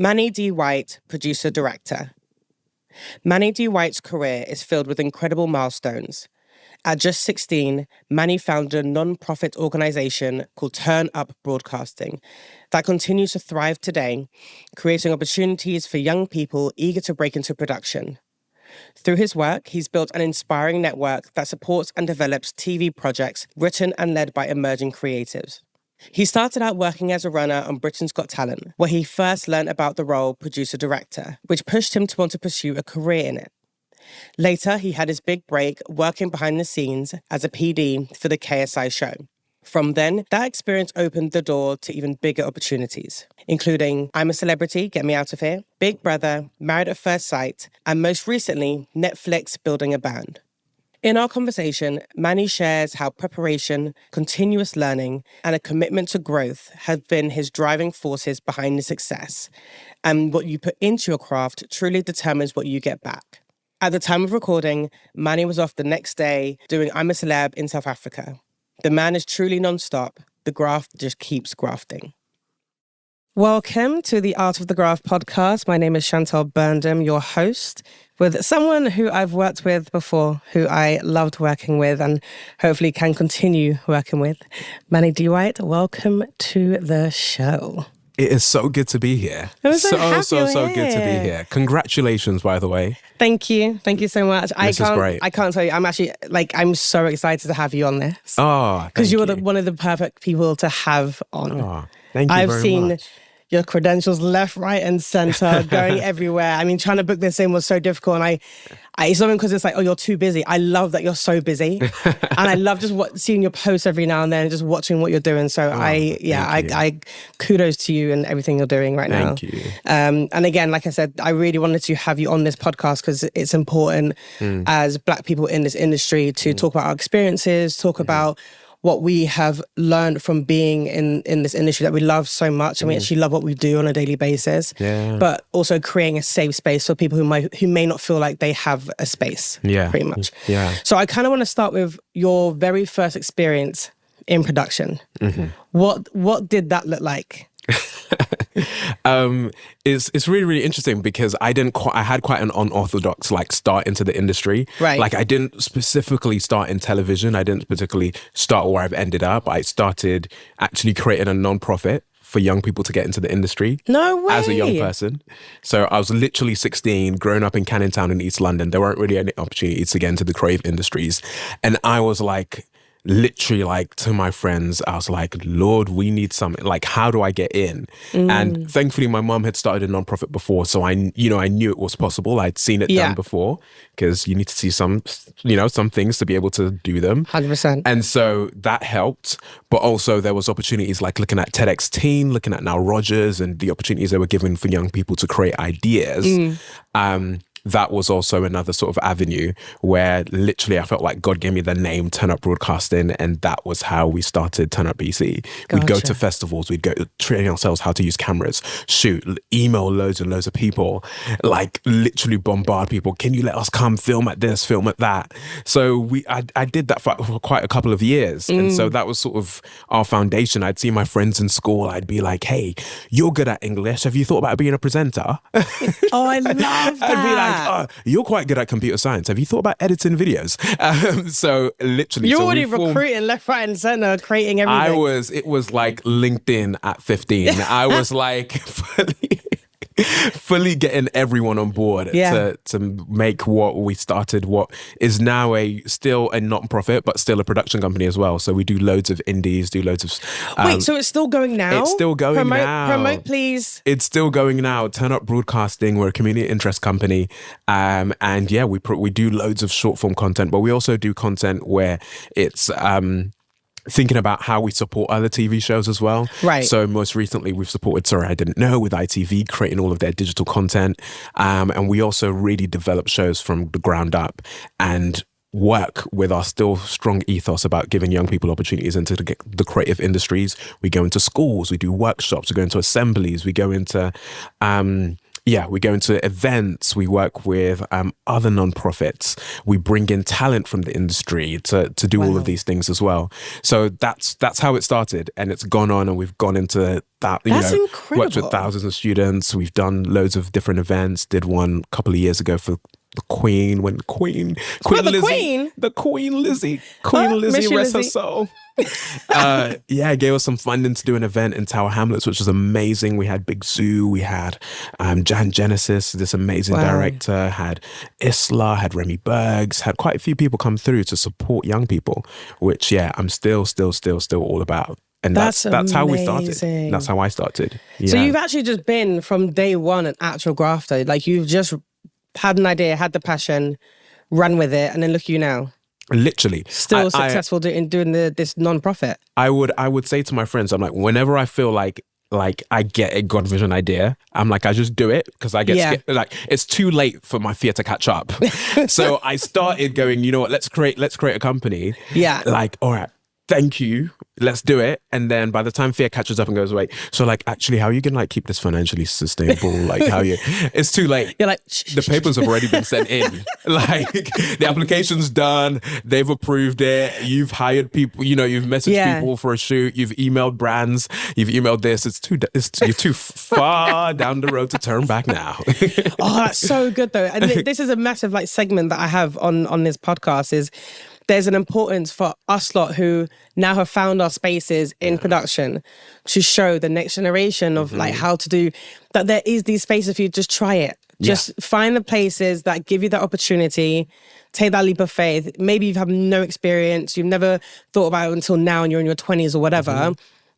Manny D-Whyte, producer-director. Manny D-Whyte's career is filled with incredible milestones. At just 16, Manny founded a non-profit organization called Turn Up Broadcasting that continues to thrive today, creating opportunities for young people eager to break into production. Through his work, he's built an inspiring network that supports and develops TV projects written and led by emerging creatives. He started out working as a runner on Britain's Got Talent, where he first learned about the role producer-director, which pushed him to want to pursue a career in it. Later, he had his big break working behind the scenes as a PD for the KSI show. From then, that experience opened the door to even bigger opportunities, including I'm a Celebrity, Get Me Out of Here, Big Brother, Married at First Sight, and most recently, Netflix Building a Band. In our conversation, Manny shares how preparation, continuous learning, and a commitment to growth have been his driving forces behind his success. And what you put into your craft truly determines what you get back. At the time of recording, Manny was off the next day doing I'm a Celeb in South Africa. The man is truly non-stop. The graft just keeps grafting. Welcome to the Art of the Graft podcast. My name is Chantal Burndam, your host, with someone who I've worked with before, who I loved working with and hopefully can continue working with. Manny D-Whyte, welcome to the show. It is so good to be here. I'm so good to be here. Congratulations, by the way. Thank you. Thank you so much. This is great. I can't tell you. I'm so excited to have you on this. Oh, because you're one of the perfect people to have on. Oh, thank you I've very seen much. Your credentials left, right, and center, going everywhere. I mean, trying to book this in was so difficult. And it's not even because it's like, oh, you're too busy. I love that you're so busy. And I love just seeing your posts every now and then and just watching what you're doing. So I kudos to you and everything you're doing right now. Thank you. And again, like I said, I really wanted to have you on this podcast because it's important as Black people in this industry to talk about our experiences, talk about what we have learned from being in this industry that we love so much, and we actually love what we do on a daily basis. Yeah. But also creating a safe space for people who may not feel like they have a space. Yeah. Pretty much. Yeah. So I kind of want to start with your very first experience in production. Mm-hmm. What did that look like? It's really, really interesting because I had quite an unorthodox start into the industry. Right. Like I didn't specifically start in television. I didn't particularly start where I've ended up. I started actually creating a non-profit for young people to get into the industry. No way. As a young person. So I was literally 16, growing up in Canning Town in East London. There weren't really any opportunities to get into the creative industries. And I was literally to my friends, I was like, Lord, we need something. How do I get in? And thankfully my mum had started a nonprofit before, so I knew it was possible. I'd seen it done before, because you need to see some things to be able to do them. 100%. And so that helped, but also there was opportunities like looking at TEDx Teen, looking at Now Rogers, and the opportunities they were given for young people to create ideas. That was also another sort of avenue where literally I felt like God gave me the name Turn Up Broadcasting, and that was how we started Turn Up BC. Gotcha. We'd go to festivals, we'd go training ourselves how to use cameras, shoot, email loads and loads of people, literally bombard people. Can you let us come film at this, film at that? So I did that for quite a couple of years. And so that was sort of our foundation. I'd see my friends in school, I'd be like, hey, you're good at English. Have you thought about being a presenter? Oh, I love that. I'd be like, oh, you're quite good at computer science. Have you thought about editing videos? So literally, you're already recruiting left, right, and center, creating everything. It was like LinkedIn at 15. I was fully getting everyone on board to make what we started, what is now still a not-profit, but still a production company as well. So we do loads of indies, do loads of... Wait, so it's still going now? It's still going now. Promote, please. It's still going now. Turn Up Broadcasting, we're a community interest company. And yeah, we do loads of short form content, but we also do content where it's... thinking about how we support other TV shows as well. Right. So most recently we've supported Sorry I Didn't Know with ITV, creating all of their digital content. And we also really develop shows from the ground up and work with our still strong ethos about giving young people opportunities into the creative industries. We go into schools, we do workshops, we go into assemblies, we go into Yeah, we go into events. We work with other nonprofits. We bring in talent from the industry to do all of these things as well. So that's how it started, and it's gone on, and we've gone into that. That's incredible. Worked with thousands of students. We've done loads of different events. Did one a couple of years ago for the Queen, when Queen Lizzie, the Queen Lizzie, rest her soul. Gave us some funding to do an event in Tower Hamlets, which was amazing. We had Big Zoo, we had Jan Genesis, this amazing director, had Isla, had Remy Bergs, had quite a few people come through to support young people, which I'm still all about. And that's how we started. That's how I started. Yeah. So you've actually just been from day one an actual grafter. Like, you've just had an idea, had the passion, run with it, and then look at you now. Literally. Still successful in doing this non-profit. I would say to my friends, I'm like, whenever I feel like I get a God vision idea, I'm like, I just do it, because I get scared. Like, it's too late for my fear to catch up. So I started going, you know what, let's create a company. Yeah. Like, all right, thank you, let's do it. And then by the time fear catches up and goes away, so like, actually, how are you gonna like keep this financially sustainable? Like, it's too late. You're like, the papers have already been sent in. Like, the application's done, they've approved it, you've hired people, you've messaged people for a shoot, you've emailed brands, you've emailed this. You're too far down the road to turn back now. Oh, that's so good though. And this is a massive like segment that I have on this podcast is, there's an importance for us lot who now have found our spaces in production to show the next generation of like how to do that. There is these spaces for you. Just try it. Just find the places that give you that opportunity. Take that leap of faith. Maybe you've had no experience. You've never thought about it until now and you're in your 20s or whatever.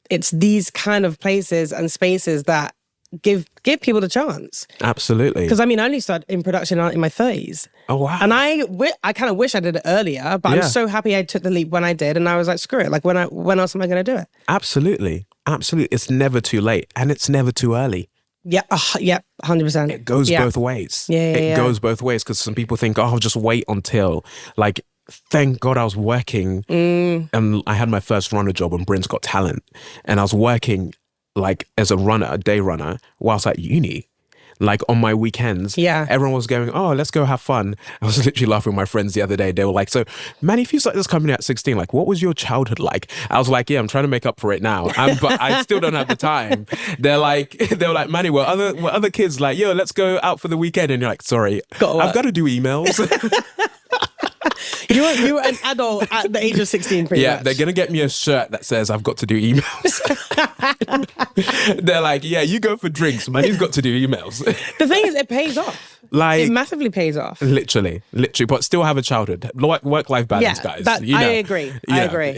It's these kind of places and spaces that give people the chance. Absolutely. Because I only started in production in my 30s. Oh, wow. And I kind of wish I did it earlier, but I'm so happy I took the leap when I did. And I was like, screw it. Like, when else am I going to do it? Absolutely. It's never too late, and it's never too early. Yeah, 100%. It goes both ways. It goes both ways, because some people think, I'll just wait until, like, thank God I was working. And I had my first runner job on Britain's Got Talent, and I was working like as a day runner whilst at uni. Like, on my weekends, everyone was going, oh, let's go have fun. I was literally laughing with my friends the other day. They were like, so, man, if you started this company at 16, like, what was your childhood like? I was like, I'm trying to make up for it now. But I still don't have the time. They were like, Manny, were other kids like, yo, let's go out for the weekend? And you're like, sorry, I've got to do emails. You were an adult at the age of 16, pretty much. They're going to get me a shirt that says I've got to do emails. They're like, you go for drinks, man, you've got to do emails. The thing is, it pays off. Like, it massively pays off. Literally, but still have a childhood. Work-life balance, guys. I agree. I agree.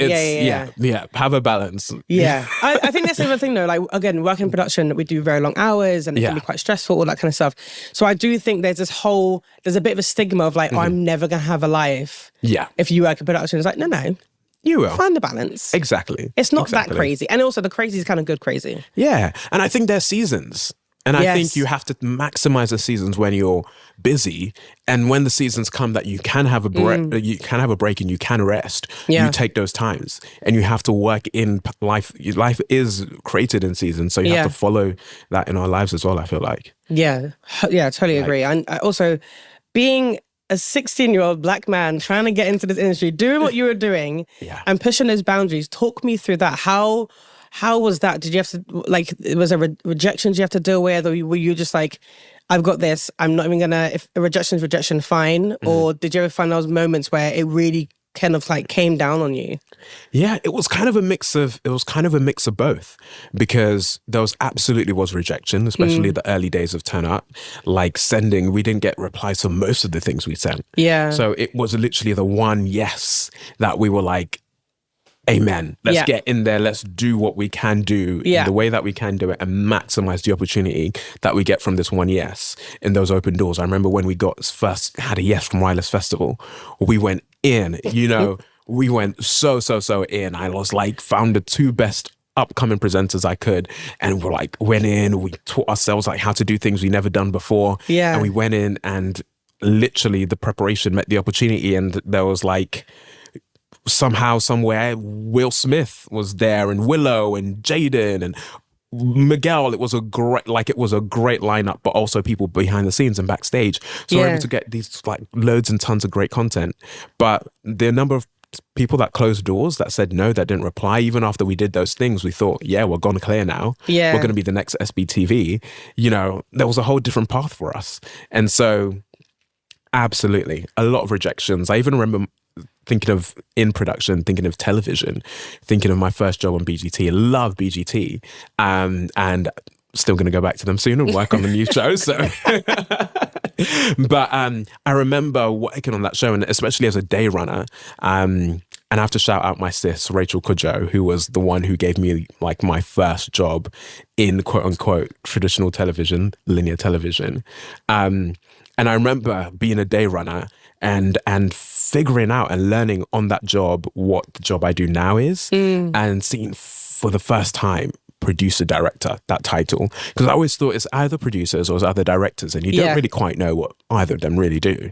Yeah. Have a balance. Yeah. I think that's the other thing though. Like, again, working in production, we do very long hours and it can be quite stressful, all that kind of stuff. So I do think there's a bit of a stigma of like, oh, I'm never going to have a life. Yeah. If you work in production. It's like, no. You will. Find the balance. Exactly. It's not that crazy. And also the crazy is kind of good crazy. Yeah. And I think there's seasons. And I think you have to maximize the seasons when you're busy, and when the seasons come that you can have a break, you can have a break and you can rest. You take those times, and you have to work in life. Life is created in seasons, so you have to follow that in our lives as well. I feel like. Yeah, totally agree. And also, being a 16-year-old black man trying to get into this industry, doing what you were doing, and pushing those boundaries. Talk me through that. How was that? Did you have to, like, was there rejections you have to deal with? Or were you just like, I've got this, I'm not even gonna, if a rejection is rejection, fine? Or did you ever find those moments where it really kind of like came down on you? Yeah, it was kind of a mix of both, because there was rejection, especially the early days of Turn Up. Like, we didn't get replies to most of the things we sent. Yeah. So it was literally the one yes that we were like, amen. Let's get in there. Let's do what we can do in the way that we can do it, and maximize the opportunity that we get from this one yes in those open doors. I remember when we first had a yes from Wireless Festival, we went in, we went so in. I was like, found the two best upcoming presenters I could, and went in, we taught ourselves like how to do things we never done before. Yeah. And we went in, and literally the preparation met the opportunity, and there was like, somehow, somewhere, Will Smith was there, and Willow and Jaden, and Miguel, it was a great lineup, but also people behind the scenes and backstage. So we're able to get these like loads and tons of great content. But the number of people that closed doors, that said no, that didn't reply, even after we did those things, we thought, yeah, we're gone clear now. Yeah. We're going to be the next SBTV. You know, there was a whole different path for us. And so absolutely, a lot of rejections. I even remember thinking of in production, thinking of television, thinking of my first job on BGT. I love BGT, and still going to go back to them soon and work on the new show. So, but I remember working on that show, and especially as a day runner. And I have to shout out my sis, Rachel Kudjoe, who was the one who gave me like my first job in quote unquote traditional television, linear television. And I remember being a day runner and figuring out and learning on that job what the job I do now is, and seeing for the first time producer director, that title, because I always thought it's either producers or it's either directors, and you don't really quite know what either of them really do,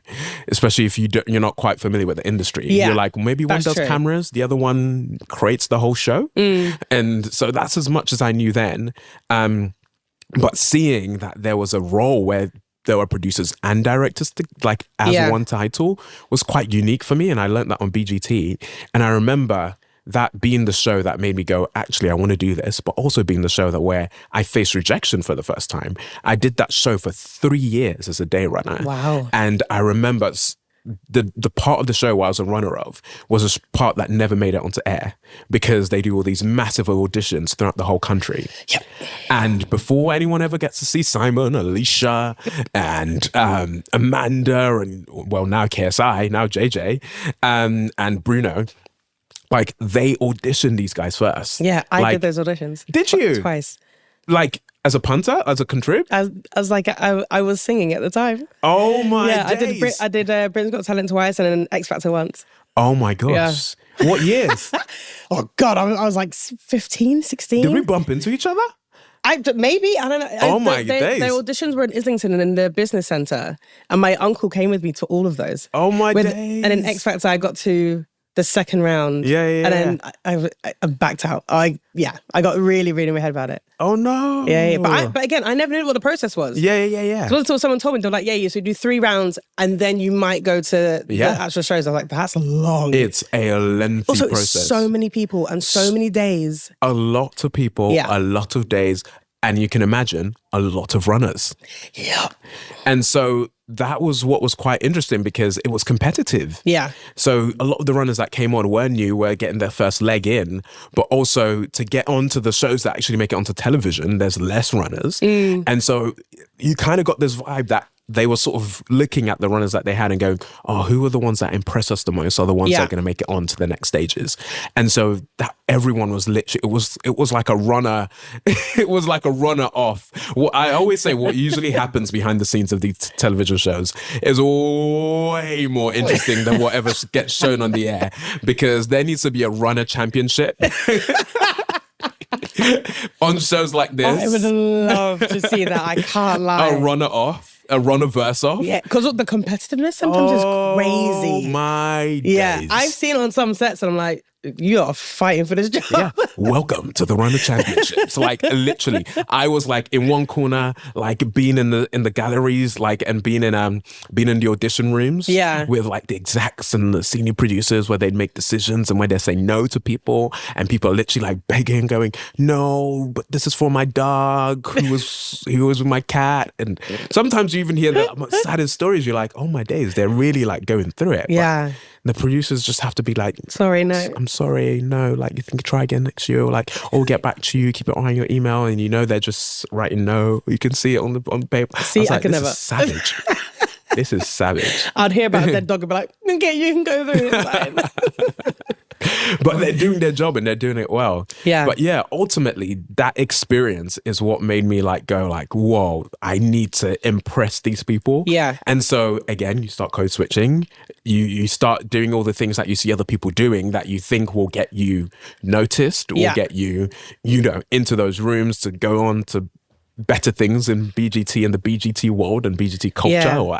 especially if you're not quite familiar with the industry. You're like, maybe one does cameras, the other one creates the whole show, and so that's as much as I knew then. But seeing that there was a role where there were producers and directors like as one title was quite unique for me, and I learned that on BGT. And I remember that being the show that made me go, actually, I want to do this, but also being the show that where I faced rejection for the first time. I did that show for 3 years as a day runner. Wow. And I remember the part of the show where I was a runner of was a part that never made it onto air, because they do all these massive auditions throughout the whole country. Yep. And before anyone ever gets to see Simon, Alicia, and Amanda, and well, now KSI, now JJ, and Bruno, like they auditioned these guys first. Yeah, I did those auditions. Did you? Twice. Like as a punter, as a contrib? I was singing at the time. Oh my days. I did Britain's Got Talent twice and an X Factor once. Oh my gosh. Yeah. What years? Oh God, I was like 15, 16. Did we bump into each other? Maybe, I don't know. Oh my days. The auditions were in Islington and in the business centre, and my uncle came with me to all of those. Oh my days. And in X Factor, I got to the second round. Yeah. And then I backed out. I got really, really in my head about it. Oh no. Yeah. But again, I never knew what the process was. Yeah. So until someone told me, they're like, so you do 3 rounds and then you might go to the actual shows. I was like, that's long. It's a lengthy also, process. It's so many people and so many days. A lot of people, a lot of days. And you can imagine a lot of runners. Yeah. And so that was what was quite interesting, because it was competitive. Yeah. So a lot of the runners that came on were new, were getting their first leg in, but also to get onto the shows that actually make it onto television, there's less runners. And so you kind of got this vibe that they were sort of looking at the runners that they had and going, oh, who are the ones that impress us the most are the ones that are going to make it on to the next stages. And so that everyone was literally, it was like a runner, it was like a runner off. What I always say, what usually happens behind the scenes of these television shows is way more interesting than whatever gets shown on the air, because there needs to be a runner championship. On shows like this. I would love to see that. I can't lie. A runner off, a runner verse off. Yeah, because the competitiveness sometimes is crazy. Oh my days. Yeah, I've seen on some sets and I'm like, you are fighting for this job. Yeah. Welcome to the Runner Championships. Like literally, I was like in one corner, like being in the galleries, like, and being in the audition rooms. Yeah. With like the execs and the senior producers, where they'd make decisions and where they say no to people, and people are literally like begging, going, no, but this is for my dog who was with my cat. And sometimes you even hear the saddest stories. You're like, oh my days, they're really like going through it. Yeah. But the producers just have to be like, sorry, no. I'm sorry, no, like you think try again next year, or like, or we'll get back to you, keep an eye on your email, and they're just writing no. You can see it on paper. See, I can never. This is savage. This is savage. I'd hear about a dead dog and be like, okay, you can go through it. But they're doing their job and they're doing it well. Yeah. But yeah, ultimately that experience is what made me like go like, whoa, I need to impress these people. Yeah. And so again, you start code switching. You start doing all the things that you see other people doing that you think will get you noticed or get you, into those rooms to go on to better things in BGT and the BGT world and BGT culture.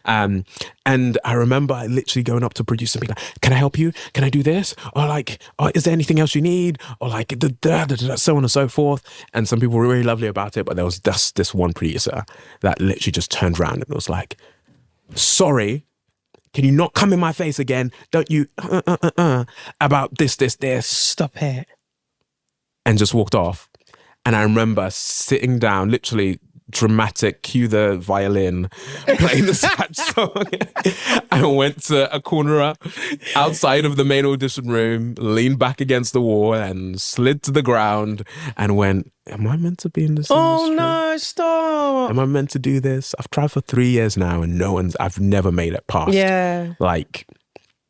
Yeah. And I remember literally going up to producer and being like, can I help you? Can I do this? Or like, oh, is there anything else you need? Or like, so on and so forth. And some people were really lovely about it, but there was just this one producer that literally just turned around and was like, sorry, can you not come in my face again? Don't you about this. Stop it. And just walked off. And I remember sitting down, literally dramatic, cue the violin, playing the sad song. I went to a corner outside of the main audition room, leaned back against the wall and slid to the ground and went, am I meant to be in this industry? No, stop. Am I meant to do this? I've tried for 3 years now and I've never made it past like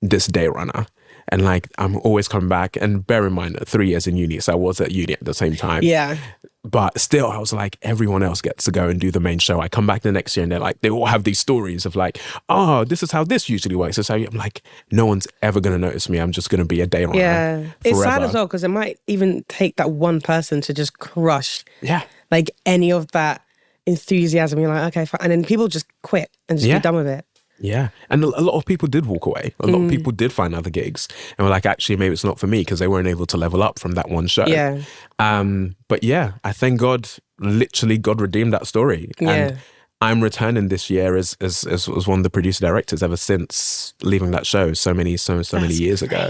this day runner. And like, I'm always coming back. And bear in mind, 3 years in uni, so I was at uni at the same time. Yeah. But still, I was like, everyone else gets to go and do the main show. I come back the next year and they're like, they all have these stories of like, oh, this is how this usually works. This is how I'm like, no one's ever going to notice me. I'm just going to be a day runner. Yeah. Forever. It's sad as well because it might even take that one person to just crush like any of that enthusiasm. You're like, okay, fine. And then people just quit and just be done with it. Yeah. And a lot of people did walk away. A lot of people did find other gigs and were like, actually, maybe it's not for me because they weren't able to level up from that one show. Yeah. But yeah, I thank God, literally God redeemed that story. Yeah. And I'm returning this year as one of the producer directors ever since leaving that show so many years ago.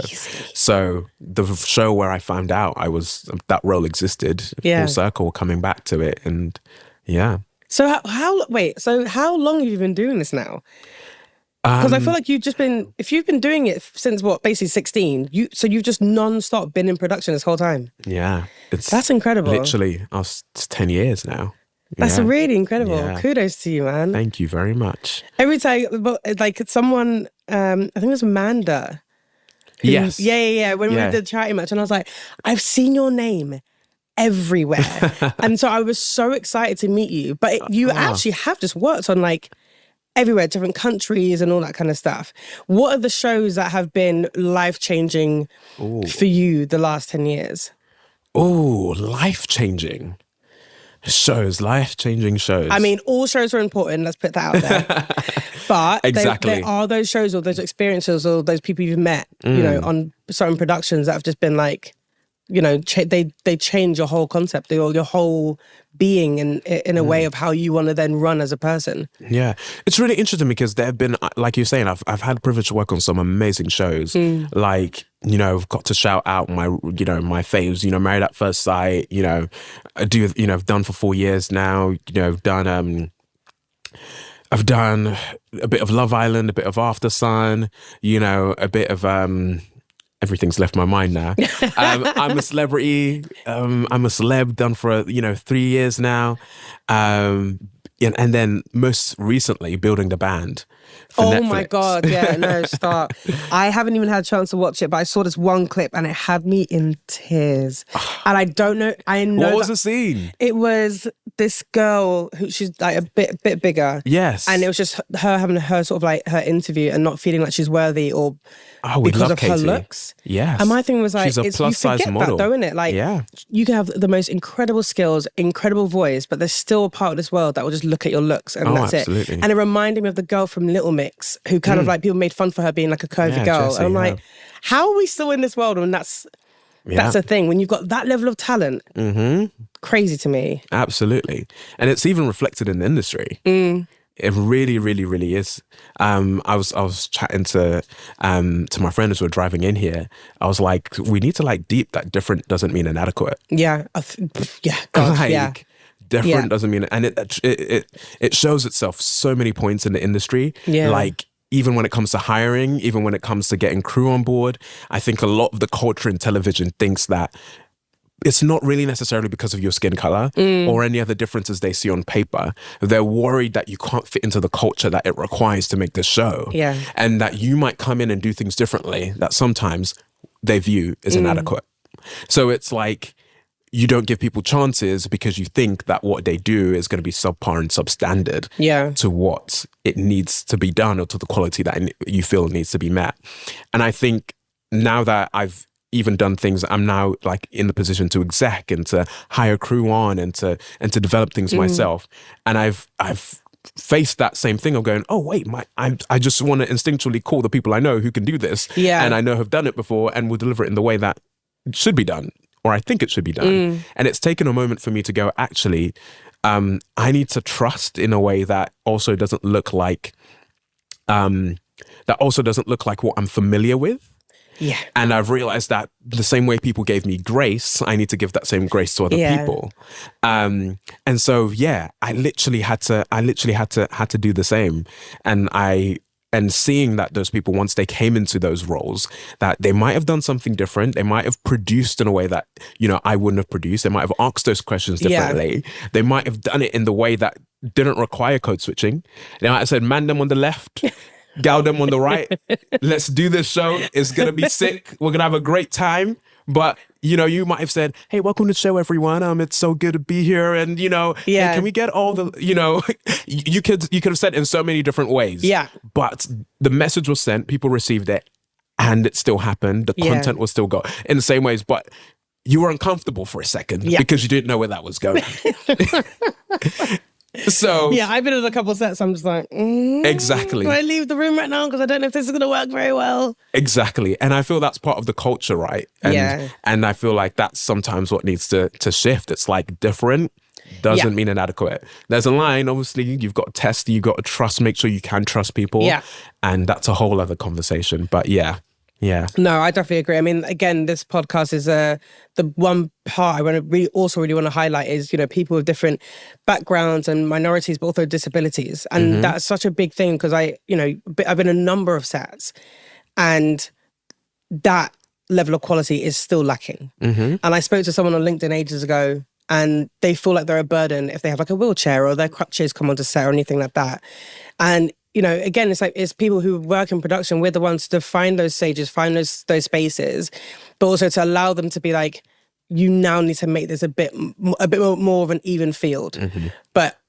So the show where I found out that role existed, full circle, coming back to it. And yeah. So how long have you been doing this now? Because I feel like if you've been doing it since basically 16, you've just non-stop been in production this whole time. Yeah. That's incredible. Literally, it's 10 years now. That's really incredible. Yeah. Kudos to you, man. Thank you very much. Every time, like someone, I think it was Amanda. Yes. Yeah. When we did the charity match, and I was like, I've seen your name everywhere. And so I was so excited to meet you. But you actually have just worked on like everywhere, different countries and all that kind of stuff. What are the shows that have been life-changing for you the last 10 years? Oh, life-changing shows. I mean, all shows are important. Let's put that out there. But there are those shows or those experiences or those people you've met, you know, on certain productions that have just been like, you know, they change your whole concept, your whole being in a way of how you want to then run as a person. Yeah. It's really interesting because there have been, like you're saying, I've had the privilege to work on some amazing shows. Like, you know, I've got to shout out my faves, you know, Married at First Sight, you know, I've done for 4 years now, you know, I've done a bit of Love Island, a bit of After Sun, you know, a bit of everything's left my mind now. I'm a celebrity. I'm a celeb, done for 3 years now. And then most recently building the band for Netflix. My God, yeah, no, stop. I haven't even had a chance to watch it, but I saw this one clip and it had me in tears. And I don't know, what was the scene? It was this girl who she's like a bit bigger. Yes. And it was just her having her sort of like her interview and not feeling like she's worthy or because of Katie. Her looks. Yes. And my thing was like, she's a plus size model. That, though, isn't it? Like, you can have the most incredible skills, incredible voice, but there's still a part of this world that will just look at your looks and that's absolutely. it. And it reminded me of the girl from Little Mix who kind of like people made fun for her being like a curvy girl. Jessie, and I'm like, how are we still in this world when that's a thing? When you've got that level of talent, crazy to me. Absolutely. And it's even reflected in the industry. It really, really, really is. I was chatting to my friend as we were driving in here. I was like, we need to like deep that different doesn't mean inadequate. Yeah. God, different doesn't mean, and it shows itself so many points in the industry. Yeah. Like even when it comes to hiring, even when it comes to getting crew on board, I think a lot of the culture in television thinks that it's not really necessarily because of your skin color or any other differences they see on paper. They're worried that you can't fit into the culture that it requires to make this show. Yeah. And that you might come in and do things differently that sometimes they view as inadequate. So it's like, you don't give people chances because you think that what they do is going to be subpar and substandard to what it needs to be done or to the quality that you feel needs to be met. And I think now that I've even done things. I'm now like in the position to exec and to hire crew on and to develop things myself. And I've faced that same thing of going, oh wait, I just want to instinctually call the people I know who can do this, and I know have done it before and will deliver it in the way that it should be done, or I think it should be done. And it's taken a moment for me to go, actually, I need to trust in a way that also doesn't look like what I'm familiar with. Yeah. And I've realized that the same way people gave me grace, I need to give that same grace to other people. And so, yeah, I literally had to do the same. And seeing that those people, once they came into those roles, that they might have done something different. They might have produced in a way that, I wouldn't have produced. They might have asked those questions differently. They might have done it in the way that didn't require code switching. They might have said, man them on the left, gal them on the right. Let's do this show. It's going to be sick. We're going to have a great time. But, you might have said, hey, welcome to the show, everyone. It's so good to be here. And, hey, can we get all the, you could have said it in so many different ways. Yeah. But the message was sent, people received it, and it still happened. The content was still go in the same ways, but you were uncomfortable for a second because you didn't know where that was going. So yeah, I've been in a couple of sets. I'm just like, exactly. Do I leave the room right now because I don't know if this is going to work very well? Exactly, and I feel that's part of the culture, right? And I feel like that's sometimes what needs to shift. It's like different doesn't mean inadequate. There's a line. Obviously, you've got to test. You've got to trust. Make sure you can trust people. Yeah, and that's a whole other conversation. But yeah. No, I definitely agree. I mean, again, this podcast is the one part I really want to highlight is, people with different backgrounds and minorities, but also disabilities. And that's such a big thing because I've been in a number of sets and that level of quality is still lacking. And I spoke to someone on LinkedIn ages ago and they feel like they're a burden if they have like a wheelchair or their crutches come onto set or anything like that. And again, it's people who work in production. We're the ones to find those stages, find those spaces, but also to allow them to be like, you now need to make this a bit more of an even field. But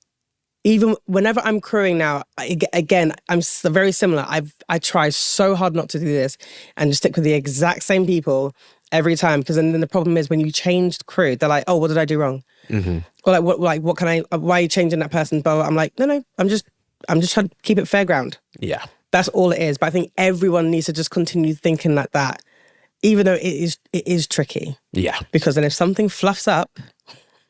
even whenever I'm crewing now, again, I'm very similar. I try so hard not to do this and just stick with the exact same people every time, because then the problem is when you change the crew, they're like, oh, what did I do wrong? Or what can I? Why are you changing that person? But I'm like, no, I'm just trying to keep it fair ground. Yeah. That's all it is. But I think everyone needs to just continue thinking like that, even though it is tricky. Yeah. Because then if something fluffs up,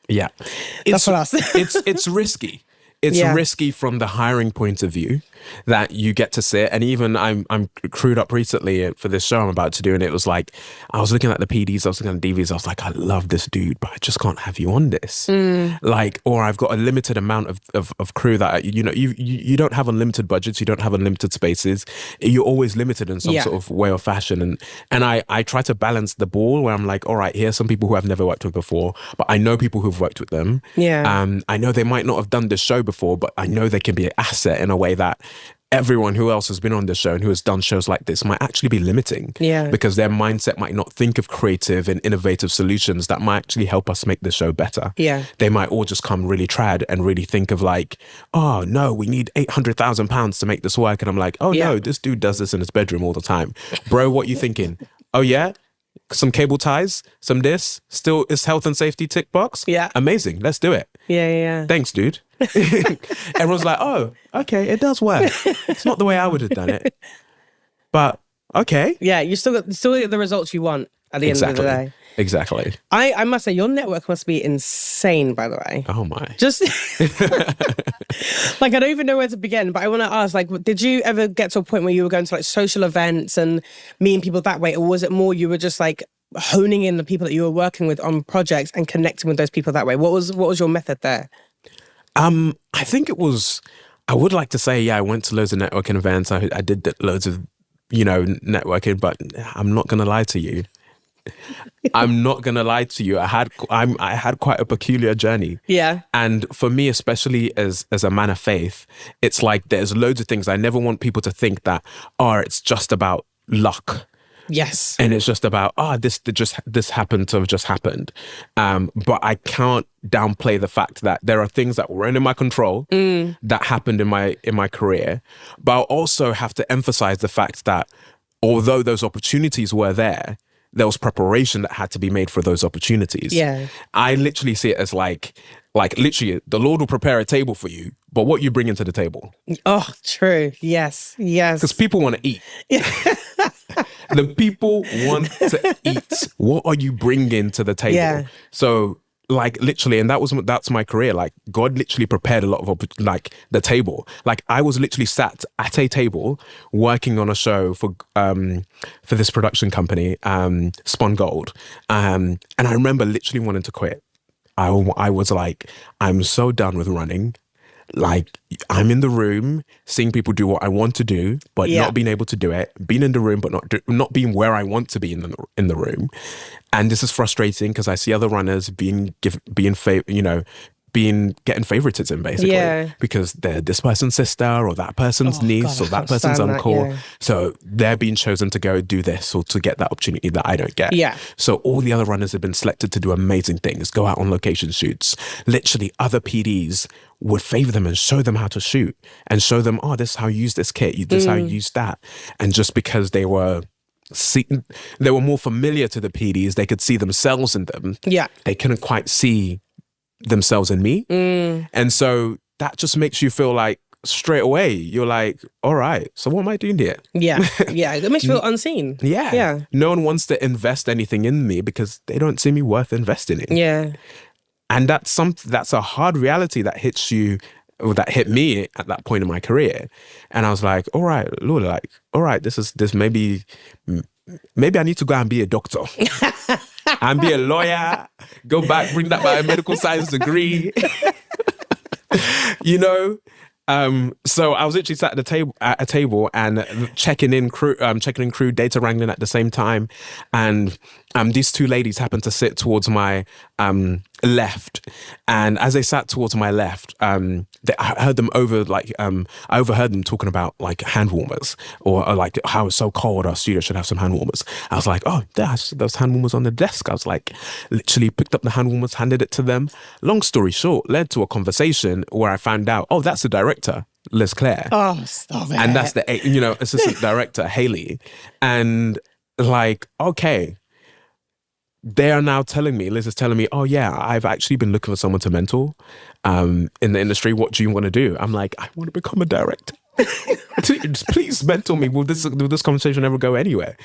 that's for us. it's risky. It's risky from the hiring point of view that you get to sit. And even I'm crewed up recently for this show I'm about to do. And it was like, I was looking at the PDs, I was looking at the DVs. I was like, I love this dude, but I just can't have you on this. Like, or I've got a limited amount of crew that, you don't have unlimited budgets. You don't have unlimited spaces. You're always limited in some sort of way or fashion. And I try to balance the ball where I'm like, all right, here's some people who I've never worked with before, but I know people who've worked with them. Yeah. I know they might not have done this show before, but I know they can be an asset in a way that everyone who else has been on this show and who has done shows like this might actually be limiting. Yeah. Because their mindset might not think of creative and innovative solutions that might actually help us make the show better. Yeah. They might all just come really trad and really think of like, oh no, we need £800,000 to make this work. And I'm like, oh no, this dude does this in his bedroom all the time. Bro, what you thinking? Oh yeah? Some cable ties, some this, still is health and safety tick box. Yeah. Amazing. Let's do it. Yeah. Thanks, dude. Everyone's like, oh, okay, it does work. It's not the way I would have done it. But okay. Yeah, you still get the results you want at the end of the day. Exactly. I must say, your network must be insane, by the way. Oh my. Just like, I don't even know where to begin, but I want to ask, like, did you ever get to a point where you were going to like social events and meeting people that way? Or was it more you were just like honing in the people that you were working with on projects and connecting with those people that way? What was your method there? I think it was, I would like to say, I went to loads of networking events. I did loads of, networking, but I'm not going to lie to you. I'm not gonna lie to you. I had quite a peculiar journey. Yeah. And for me, especially as a man of faith, it's like there's loads of things. I never want people to think that, it's just about luck. Yes. And it's just about, this happened to have just happened. But I can't downplay the fact that there are things that weren't in my control that happened in my career. But I'll also have to emphasize the fact that although those opportunities were there, there was preparation that had to be made for those opportunities. Yeah. I literally see it as like literally the Lord will prepare a table for you, but what you bring into the table. Oh, true. Yes. Yes. Because people want to eat. The people want to eat. What are you bringing to the table? Yeah. So like literally, and that's my career. Like God literally prepared a lot of like the table. Like I was literally sat at a table working on a show for this production company, Spun Gold, and I remember literally wanting to quit. I was like, I'm so done with running. Like I'm in the room seeing people do what I want to do, but not being able to do it. Being in the room, but not being where I want to be in the room. And this is frustrating because I see other runners getting favoritism basically because they're this person's sister or that person's niece or that person's uncle. So they're being chosen to go do this or to get that opportunity that I don't get. Yeah. So all the other runners have been selected to do amazing things, go out on location shoots. Literally other PDs would favor them and show them how to shoot and show them, oh, this is how you use this kit, this is how you use that. And just because they were more familiar to the PDs, they could see themselves in them. Yeah. They couldn't quite see themselves in me. And so that just makes you feel like straight away, you're like, all right, so what am I doing here? Yeah. Yeah. It makes you feel unseen. Yeah. Yeah. No one wants to invest anything in me because they don't see me worth investing in. Yeah. And that's a hard reality that hits you, or that hit me at that point in my career. And I was like, all right, Lord, like, all right, this maybe I need to go and be a doctor. And be a lawyer, go back, bring that biomedical science degree. So I was literally sat at a table and checking in crew, data wrangling at the same time. And these two ladies happened to sit towards my left. And as they sat towards my left, I heard them I overheard them talking about like hand warmers or like how it's so cold, our studio should have some hand warmers. I was like, oh, there's those hand warmers on the desk. I was like, literally picked up the hand warmers, handed it to them. Long story short, led to a conversation where I found out, oh, that's the director, Liz Clare. Oh, stop it. And that's the, assistant director, Haley. And like, okay. They are now telling me, Liz is telling me, oh yeah, I've actually been looking for someone to mentor in the industry. What do you want to do? I'm like, I want to become a director. Please mentor me. Will this conversation ever go anywhere?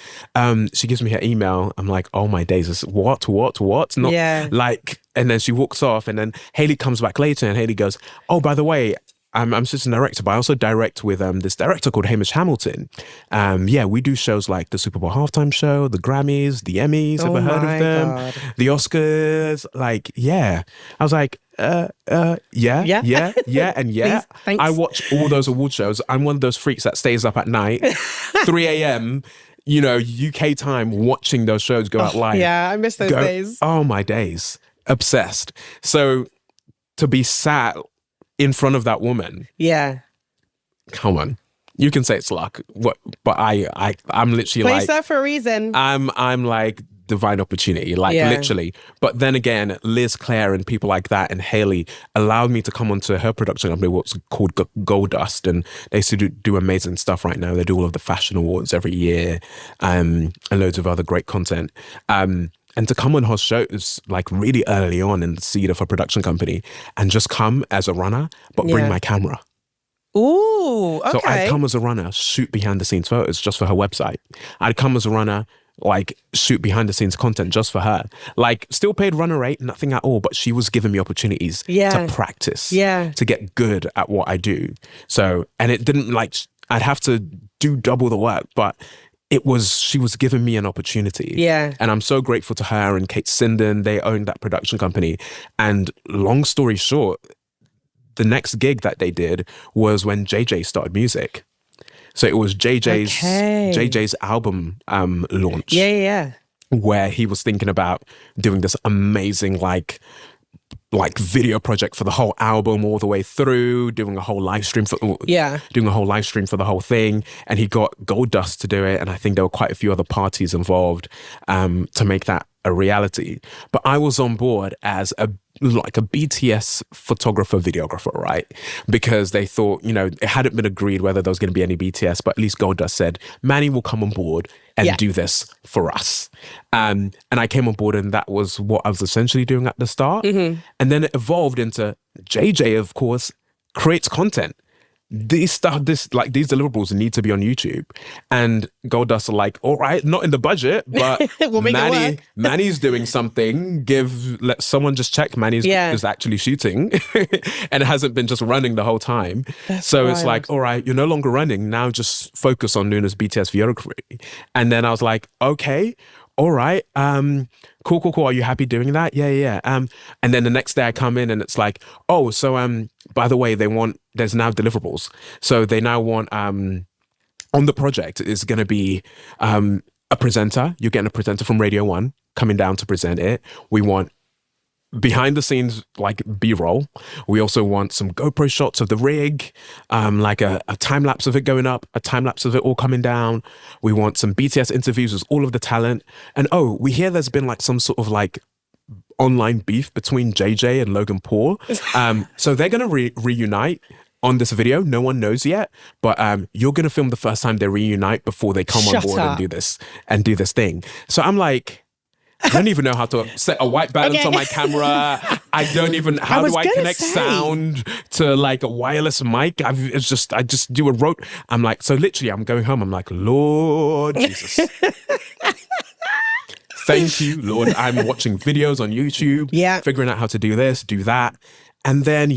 She gives me her email. I'm like, oh my days, this what? Not like, and then she walks off and then Haley comes back later and Haley goes, oh, by the way, I'm assistant director, but I also direct with this director called Hamish Hamilton. We do shows like the Super Bowl halftime show, the Grammys, the Emmys. Ever heard of them? God. The Oscars? Like, yeah. I was like, yeah. Please, I watch all those award shows. I'm one of those freaks that stays up at night, 3 a.m., UK time, watching those shows go out live. Yeah, I miss those days. Oh, my days. Obsessed. So to be sat in front of that woman. Yeah. Come on. You can say it's luck. What? But I'm literally Place that for a reason. I'm like divine opportunity, like literally. But then again, Liz Clare and people like that and Haley allowed me to come onto her production company, what's called Gold Dust, and they used to do amazing stuff right now. They do all of the fashion awards every year, and loads of other great content. And to come on her shows like really early on in the seed of a production company and just come as a runner, but bring my camera. Ooh, okay. So I'd come as a runner, shoot behind the scenes photos just for her website. I'd come as a runner, like shoot behind the scenes content just for her. Like still paid runner rate, nothing at all, but she was giving me opportunities to practice, to get good at what I do. So, and it didn't like, I'd have to do double the work, but she was giving me an opportunity. Yeah. And I'm so grateful to her and Kate Sinden. They owned that production company. And long story short, the next gig that they did was when JJ started music. So it was JJ's album launch. Yeah. Where he was thinking about doing this amazing like video project for the whole album all the way through, doing a whole live stream for the whole thing, and he got Gold Dust to do it, and I think there were quite a few other parties involved to make that a reality. But I was on board as a BTS photographer, videographer, right? Because they thought, it hadn't been agreed whether there was going to be any BTS, but at least Goldust said, Manny will come on board and do this for us. And I came on board, and that was what I was essentially doing at the start. And then it evolved into JJ, of course, creates content. These deliverables need to be on YouTube. And Goldust are like, all right, not in the budget, but we'll make it work. Manny's doing something. Let someone just check Manny's is actually shooting. And it hasn't been just running the whole time. That's so wild. It's like, all right, you're no longer running. Now just focus on doing this BTS videography. And then I was like, okay, all right, cool. Are you happy doing that? Yeah. And then the next day I come in and it's like, oh, so by the way, there's now deliverables. So they now want on the project is going to be a presenter. You're getting a presenter from Radio 1 coming down to present it. We want behind the scenes, like B-roll. We also want some GoPro shots of the rig, like a time lapse of it going up, a time lapse of it all coming down. We want some BTS interviews with all of the talent. And we hear there's been like some sort of like online beef between JJ and Logan Paul. So they're going to reunite on this video. No one knows yet, but you're going to film the first time they reunite before they come on board and do this thing. So I'm like, I don't even know how to set a white balance on my camera. I don't even, how do I connect sound to like a wireless mic? I just do a rote. I'm like, so literally I'm going home. I'm like, Lord Jesus. Thank you, Lord. I'm watching videos on YouTube, figuring out how to do this, do that. And then,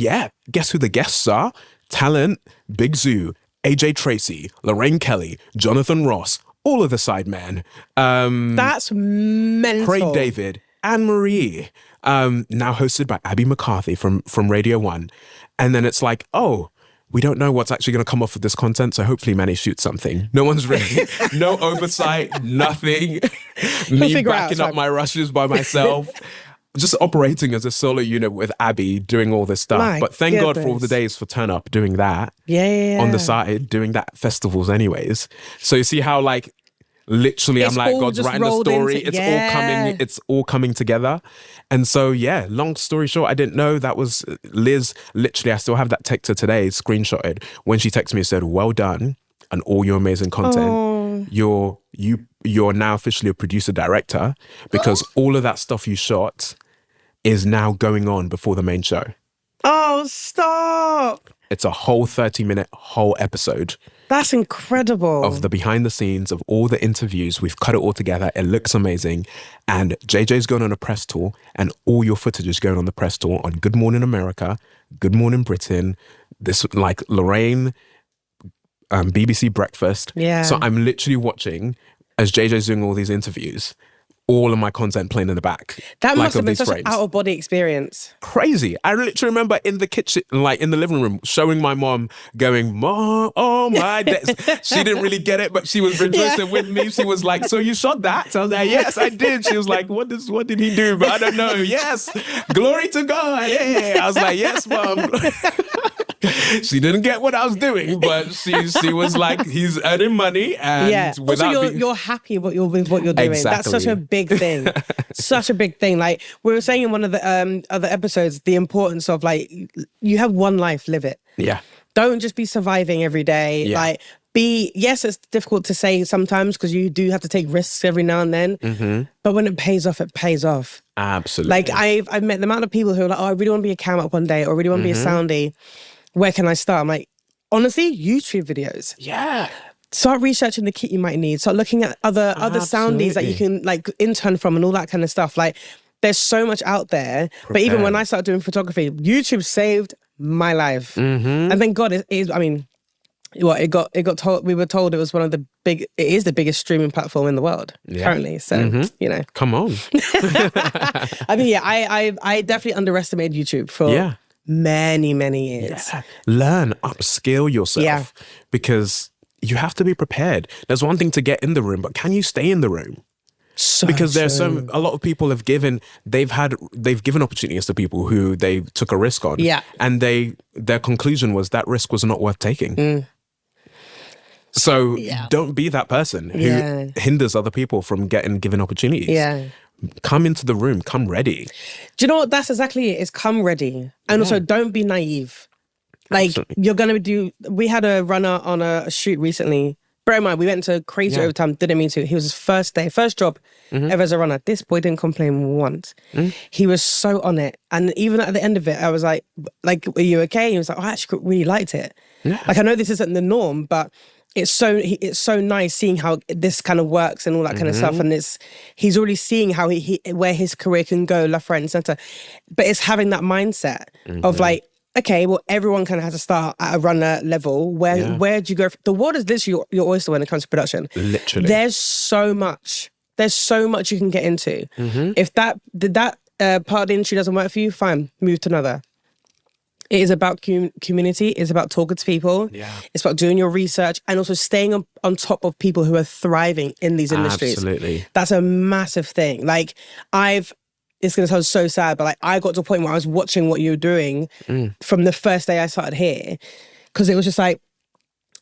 guess who the guests are? Talent, Big Zoo, AJ Tracy, Lorraine Kelly, Jonathan Ross, all of the Sidemen. That's mental. Craig David, Anne-Marie, now hosted by Abby McCarthy from Radio 1. And then it's like, we don't know what's actually going to come off of this content, so hopefully Manny shoots something. No one's ready. No oversight, nothing. Me backing up my rushes by myself. Just operating as a solo unit with Abby, doing all this stuff. But thank God for all the days for Turn Up, doing that. On the side, doing that at festivals anyways. So you see how like, literally I'm like, God's writing the story. It's all coming together. And so, long story short, I didn't know that was Liz. Literally, I still have that text her today, screenshotted, when she texted me and said, well done on all your amazing content. You're now officially a producer director because all of that stuff you shot is now going on before the main show. Oh, stop. It's a whole 30-minute whole episode. That's incredible. Of the behind the scenes of all the interviews. We've cut it all together. It looks amazing. And JJ's going on a press tour, and all your footage is going on the press tour on Good Morning America, Good Morning Britain, this like Lorraine, BBC Breakfast. So I'm literally watching as JJ's doing all these interviews, all of my content playing in the back. That must have been such an out-of-body experience. Crazy. I literally remember in the kitchen, like in the living room, showing my mom, going, Mom, oh my days. She didn't really get it, but she was rejoicing with me. She was like, so you shot that? So I was like, yes, I did. She was like, what did he do? But I don't know. Yes. Glory to God. Yeah. I was like, yes, Mom. She didn't get what I was doing, but she was like, he's earning money, and also you're happy with what you're doing. Exactly. That's such a big thing. Such a big thing. Like we were saying in one of the other episodes, the importance of like you have one life, live it. Yeah. Don't just be surviving every day. Yeah. Like yes, it's difficult to say sometimes because you do have to take risks every now and then. Mm-hmm. But when it pays off, it pays off. Absolutely. Like I've met the amount of people who are like, I really want to be a cam up one day, or I really want to be a soundie. Where can I start? I'm like, honestly, YouTube videos. Yeah. Start researching the kit you might need. Start looking at other soundies that you can like intern from and all that kind of stuff. Like, there's so much out there. But even when I started doing photography, YouTube saved my life. Mm-hmm. And thank God it is. I mean, it got told. We were told it was it is the biggest streaming platform in the world currently. So come on. I mean, I definitely underestimated YouTube for many years. Yeah. Learn, upskill yourself because you have to be prepared. There's one thing to get in the room, but can you stay in the room? Because there's a lot of people they've given opportunities to people who they took a risk on. Yeah. And their conclusion was that risk was not worth taking. Mm. So don't be that person who hinders other people from getting given opportunities. Yeah. come into the room, come ready. Do you know what? That's exactly it. Is come ready. And also don't be naive. Like Absolutely. you're going to we had a runner on a shoot recently. Bear in mind, we went to crazy overtime, didn't mean to. He was his first job ever as a runner. This boy didn't complain once. He was so on it. And even at the end of it, I was like, are you okay? He was like, I actually really liked it. Yeah. Like, I know this isn't the norm, but it's so nice seeing how this kind of works and all that kind of stuff. And he's already seeing how where his career can go left, right and center. But it's having that mindset of like, okay, well, everyone kind of has to start at a runner level. Where do you go? The world is literally your oyster when it comes to production. Literally. There's so much you can get into. If that part of the industry doesn't work for you, fine, move to another. It is about community. It's about talking to people. Yeah. It's about doing your research and also staying on top of people who are thriving in these industries. Absolutely. That's a massive thing. Like it's going to sound so sad, but like I got to a point where I was watching what you were doing from the first day I started here, because it was just like,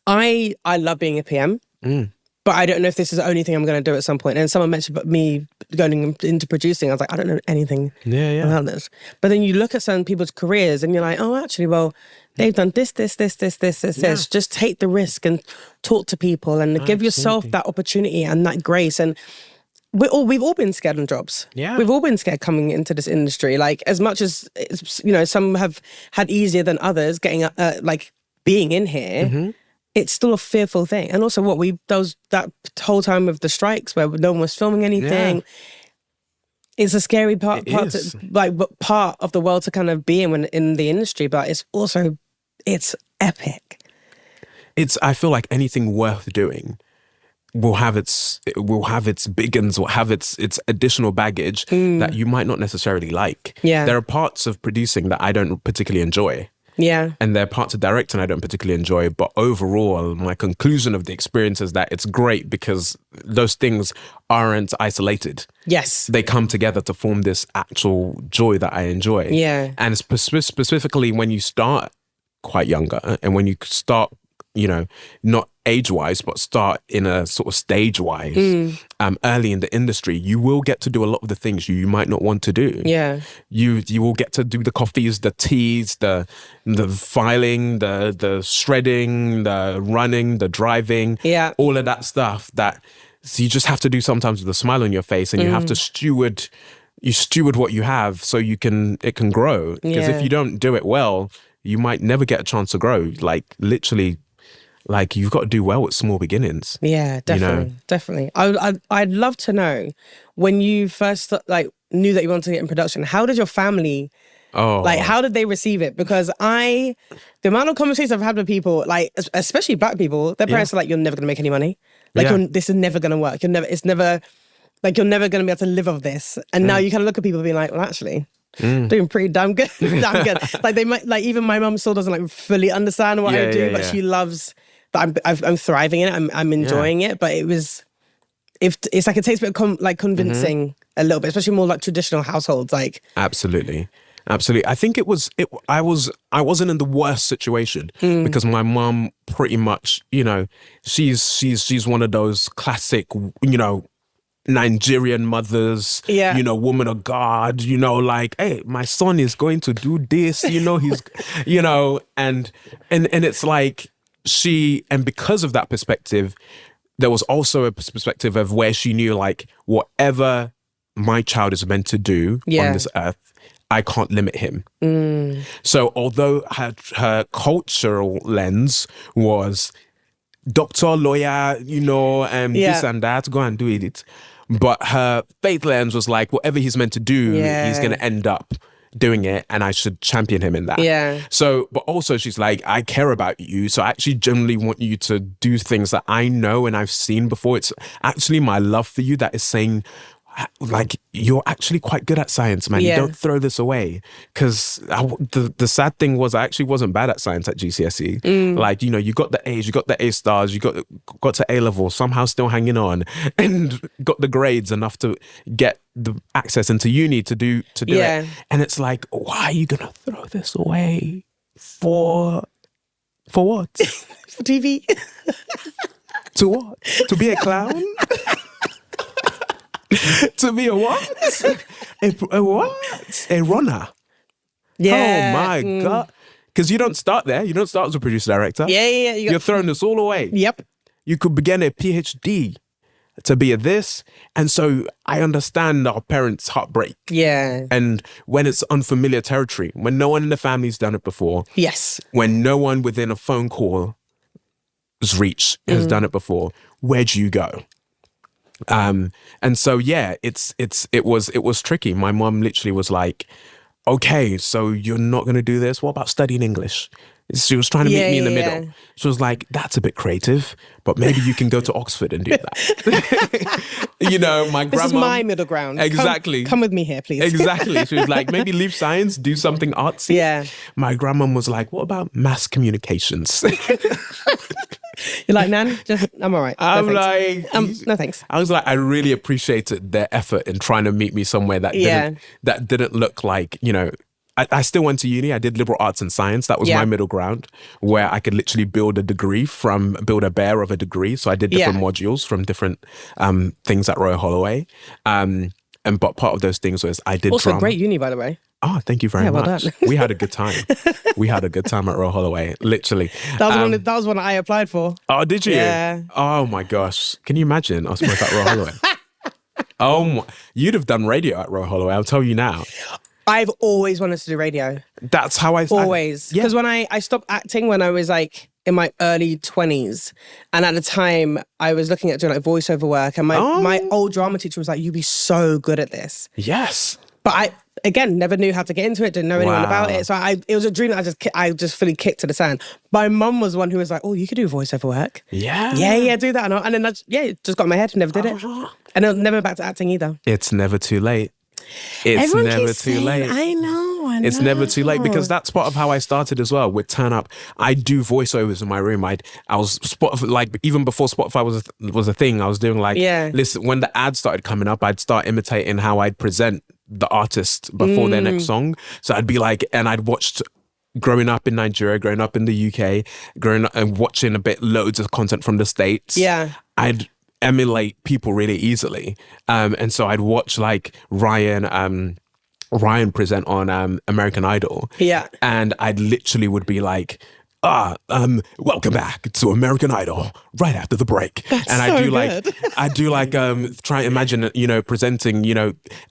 I love being a PM, but I don't know if this is the only thing I'm going to do at some point. And someone mentioned me going into producing. I was like, I don't know anything about this. But then you look at some people's careers and you're like, oh, actually, well, they've done this. Just take the risk and talk to people and give yourself that opportunity and that grace. And we've all been scared on jobs. Yeah. We've all been scared coming into this industry. Like, as much as, some have had easier than others getting, being in here, it's still a fearful thing. And also that whole time of the strikes where no one was filming anything. Yeah. It's a scary part of the world to kind of be in the industry, but it's epic. I feel like anything worth doing will have its big uns, will have its additional baggage that you might not necessarily like. Yeah. There are parts of producing that I don't particularly enjoy. Yeah. And there are parts of directing I don't particularly enjoy. But overall, my conclusion of the experience is that it's great because those things aren't isolated. Yes. They come together to form this actual joy that I enjoy. Yeah. And specifically when you start quite younger and when you start, not age-wise, but start in a sort of stage-wise, early in the industry, you will get to do a lot of the things you might not want to do. Yeah. You will get to do the coffees, the teas, the filing, the shredding, the running, the driving, all of that stuff so you just have to do sometimes with a smile on your face, and you have to steward what you have so it can grow. Because if you don't do it well, you might never get a chance to grow. Like, literally, like, you've got to do well with small beginnings. Yeah, definitely, definitely. I'd love to know, when you first knew that you wanted to get in production, how did your family, how did they receive it? Because the amount of conversations I've had with people, like especially black people, their parents are like, "You're never gonna make any money. Like, this is never gonna work. You're never gonna be able to live off this." And now you kind of look at people being like, "Well, actually, doing pretty damn good, damn good." Like, they might, like, even my mum still doesn't fully understand what I do, but she loves that I'm thriving in it. I'm enjoying it. But it's like, it takes a bit of convincing a little bit, especially more like traditional households. Like, absolutely. I think I wasn't in the worst situation because my mum pretty much, she's one of those classic, Nigerian mothers, woman of God, like, hey, my son is going to do this, he's, and it's like and because of that perspective, there was also a perspective of where she knew, like, whatever my child is meant to do on this earth, I can't limit him. So although her cultural lens was doctor, lawyer, this and that, go and do it. But her faith lens was like, whatever he's meant to do, he's going to end up doing it, and I should champion him in that. Yeah. So, but also she's like, I care about you, so I actually generally want you to do things that I know and I've seen before. It's actually my love for you that is saying, like, you're actually quite good at science, man. You don't throw this away. Because the sad thing was, I actually wasn't bad at science at GCSE. Like, you got the A's, you got the A stars, you got to A level, somehow still hanging on, and got the grades enough to get the access into uni to do it. And it's like, why are you gonna throw this away for what? For TV? To what? To be a clown? To be a what? A what? A runner. Yeah. Oh my God. Because you don't start there. You don't start as a producer director. Yeah. You're throwing this all away. Yep. You could begin a PhD to be a this. And so I understand our parents' heartbreak. Yeah. And when it's unfamiliar territory, when no one in the family's done it before. Yes. When no one within a phone call's reach has done it before, where do you go? And so yeah, it was tricky. My mom literally was like, okay, so you're not going to do this? What about studying English? She was trying to meet me in the middle. She was like, that's a bit creative, but maybe you can go to Oxford and do that. You know, my grandma. This is my middle ground. Exactly. Come with me here, please. Exactly. She was like, maybe leave science, do something artsy. Yeah. My grandma was like, what about mass communications? You're like, Nan, I'm all right. I'm No thanks. I was like, I really appreciated their effort in trying to meet me somewhere that didn't look like, you know, I still went to uni. I did liberal arts and science. That was my middle ground, where I could literally build a bear of a degree. So I did different modules from different things at Royal Holloway. But part of those things was I did also drama. Great uni, by the way. Oh, thank you very well much. done. We had a good time. We had a good time at Royal Holloway, literally. That was one I applied for. Oh, did you? Yeah. Oh my gosh. Can you imagine us both at Royal Holloway? You'd have done radio at Royal Holloway, I'll tell you now. I've always wanted to do radio. That's how I... Always. Because when I stopped acting when I was like in my early 20s. And at the time, I was looking at doing like voiceover work. And my old drama teacher was like, you'd be so good at this. Yes. But I, again, never knew how to get into it, didn't know anyone about it. So it was a dream that I just fully kicked to the sand. My mum was one who was like, oh, you could do voiceover work. Yeah. Yeah, do that. And then it just got in my head, never did it. And I never back to acting either. It's never too late. It's Everyone never keeps too saying, late. I know. It's never too late, because that's part of how I started as well. With Turn Up, I do voiceovers in my room. I was Spotify, like even before Spotify was a thing. I was doing like, listen, when the ads started coming up, I'd start imitating how I'd present the artist before their next song. So I'd be like, and I'd watched growing up in Nigeria, growing up in the UK, growing up and watching loads of content from the States. Yeah, I'd emulate people really easily, and so I'd watch like Ryan present on American Idol. Yeah. And I literally would be like, welcome back to American Idol right after the break. That's and I do like try and imagine, presenting,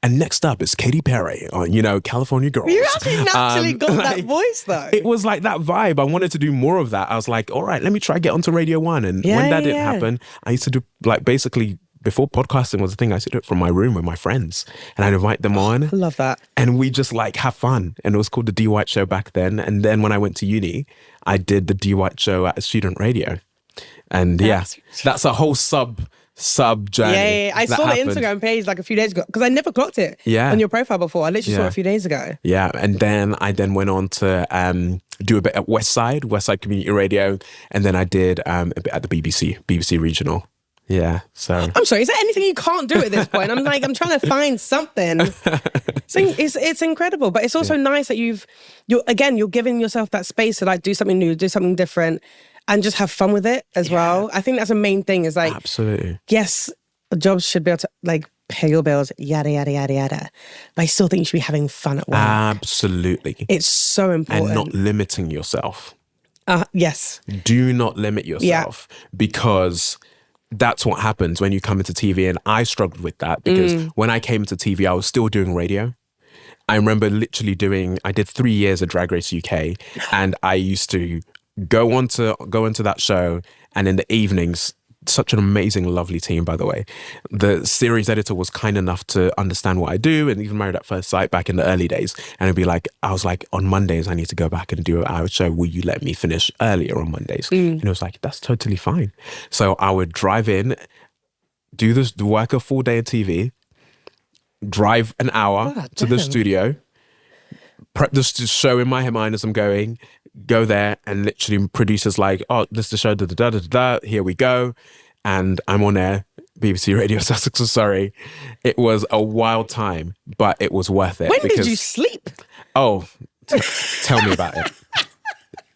and next up is Katy Perry on, California Girls. You actually naturally got that voice though. It was like that vibe. I wanted to do more of that. I was like, all right, let me try get onto Radio 1. And when that didn't happen, I used to do like basically, before podcasting was a thing, I used to do it from my room with my friends, and I'd invite them on. I love that. And we just like have fun. And it was called the D-Whyte Show back then. And then when I went to uni, I did the D-Whyte Show at a student radio. And that's a whole sub journey. Yeah. I saw the Instagram page like a few days ago, because I never clocked it on your profile before. I literally saw it a few days ago. Yeah. And then I went on to do a bit at Westside Community Radio. And then I did a bit at the BBC Regional. Yeah, so I'm sorry. Is there anything you can't do at this point? I'm trying to find something. It's incredible, but it's also nice that you're giving yourself that space to like do something new, do something different, and just have fun with it as well. I think that's a main thing. Is like, absolutely, yes, jobs should be able to like pay your bills, yada yada yada yada. But I still think you should be having fun at work. Absolutely, it's so important, and not limiting yourself. Yes, do not limit yourself because that's what happens when you come into TV. And I struggled with that because when I came into TV, I was still doing radio. I remember literally I did 3 years of Drag Race UK, and I used to go into that show, and in the evenings, such an amazing, lovely team, by the way. The series editor was kind enough to understand what I do, and even Married at First Sight back in the early days. And it'd be like, I was like, on Mondays, I need to go back and do an hour show. Will you let me finish earlier on Mondays? And it was like, that's totally fine. So I would drive in, work a full day of TV, drive an hour to the studio, prep the show in my mind as I'm going, go there, and literally producers like, oh, this is the show, da-da-da-da-da, here we go. And I'm on air, BBC Radio Sussex, so sorry. It was a wild time, but it was worth it. When did you sleep? Oh, tell me about it.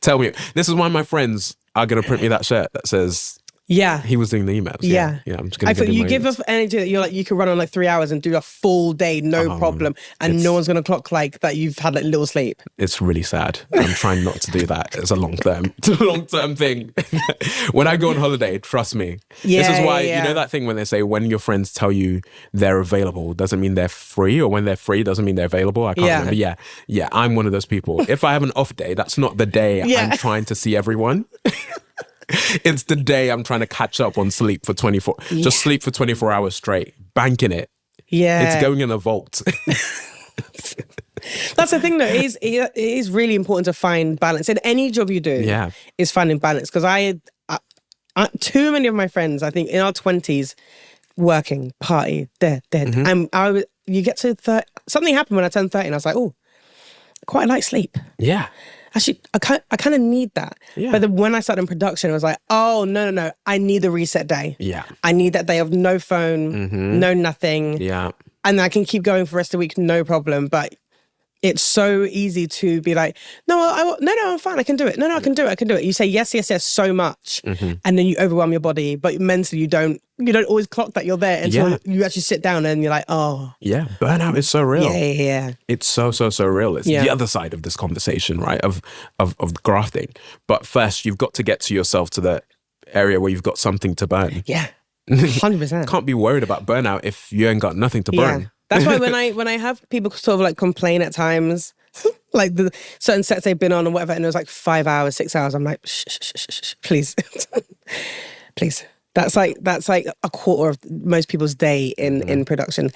Tell me. This is why my friends are going to print me that shirt that says, Yeah. He was doing the emails. Yeah. Yeah. I'm just gonna I feel get in you my give emails. off energy that you're like, you can run on like 3 hours and do a full day, no problem. And no one's going to clock like that you've had like little sleep. It's really sad. I'm trying not to do that. It's a long term thing. When I go on holiday, trust me. Yeah, This is why, yeah, you know yeah. that thing when they say when your friends tell you they're available, doesn't mean they're free, or when they're free doesn't mean they're available. I can't Yeah. remember. Yeah. I'm one of those people. If I have an off day, that's not the day Yeah. I'm trying to see everyone. It's the day I'm trying to catch up on sleep for 24. Just sleep for 24 hours straight, banking it. Yeah. It's going in a vault. That's the thing though. It is really important to find balance in any job you do. Yeah. Is finding balance. Because I too many of my friends, I think in our 20s, working, party, dead. And you get to something happened when I turned 30 and I was like, oh, I quite like sleep. Yeah. Actually, I kind of need that. Yeah. But then when I started in production, it was like, oh, no. I need the reset day. Yeah. I need that day of no phone, no nothing. Yeah. And I can keep going for the rest of the week, no problem. But it's so easy to be like, no, I'm fine. I can do it. No, I can do it. You say yes so much. And then you overwhelm your body. But mentally, you don't always clock that you're there until you actually sit down and you're like, oh. Yeah. Burnout is so real. Yeah. It's so real. It's the other side of this conversation, right? Of grafting. But first, you've got to get to yourself to the area where you've got something to burn. Yeah. 100%. Can't be worried about burnout if you ain't got nothing to burn. Yeah. That's why when I have people sort of like complain at times, like the certain sets they've been on or whatever, and it was like 5 hours, 6 hours, I'm like, shh, please. Please. That's like a quarter of most people's day in production.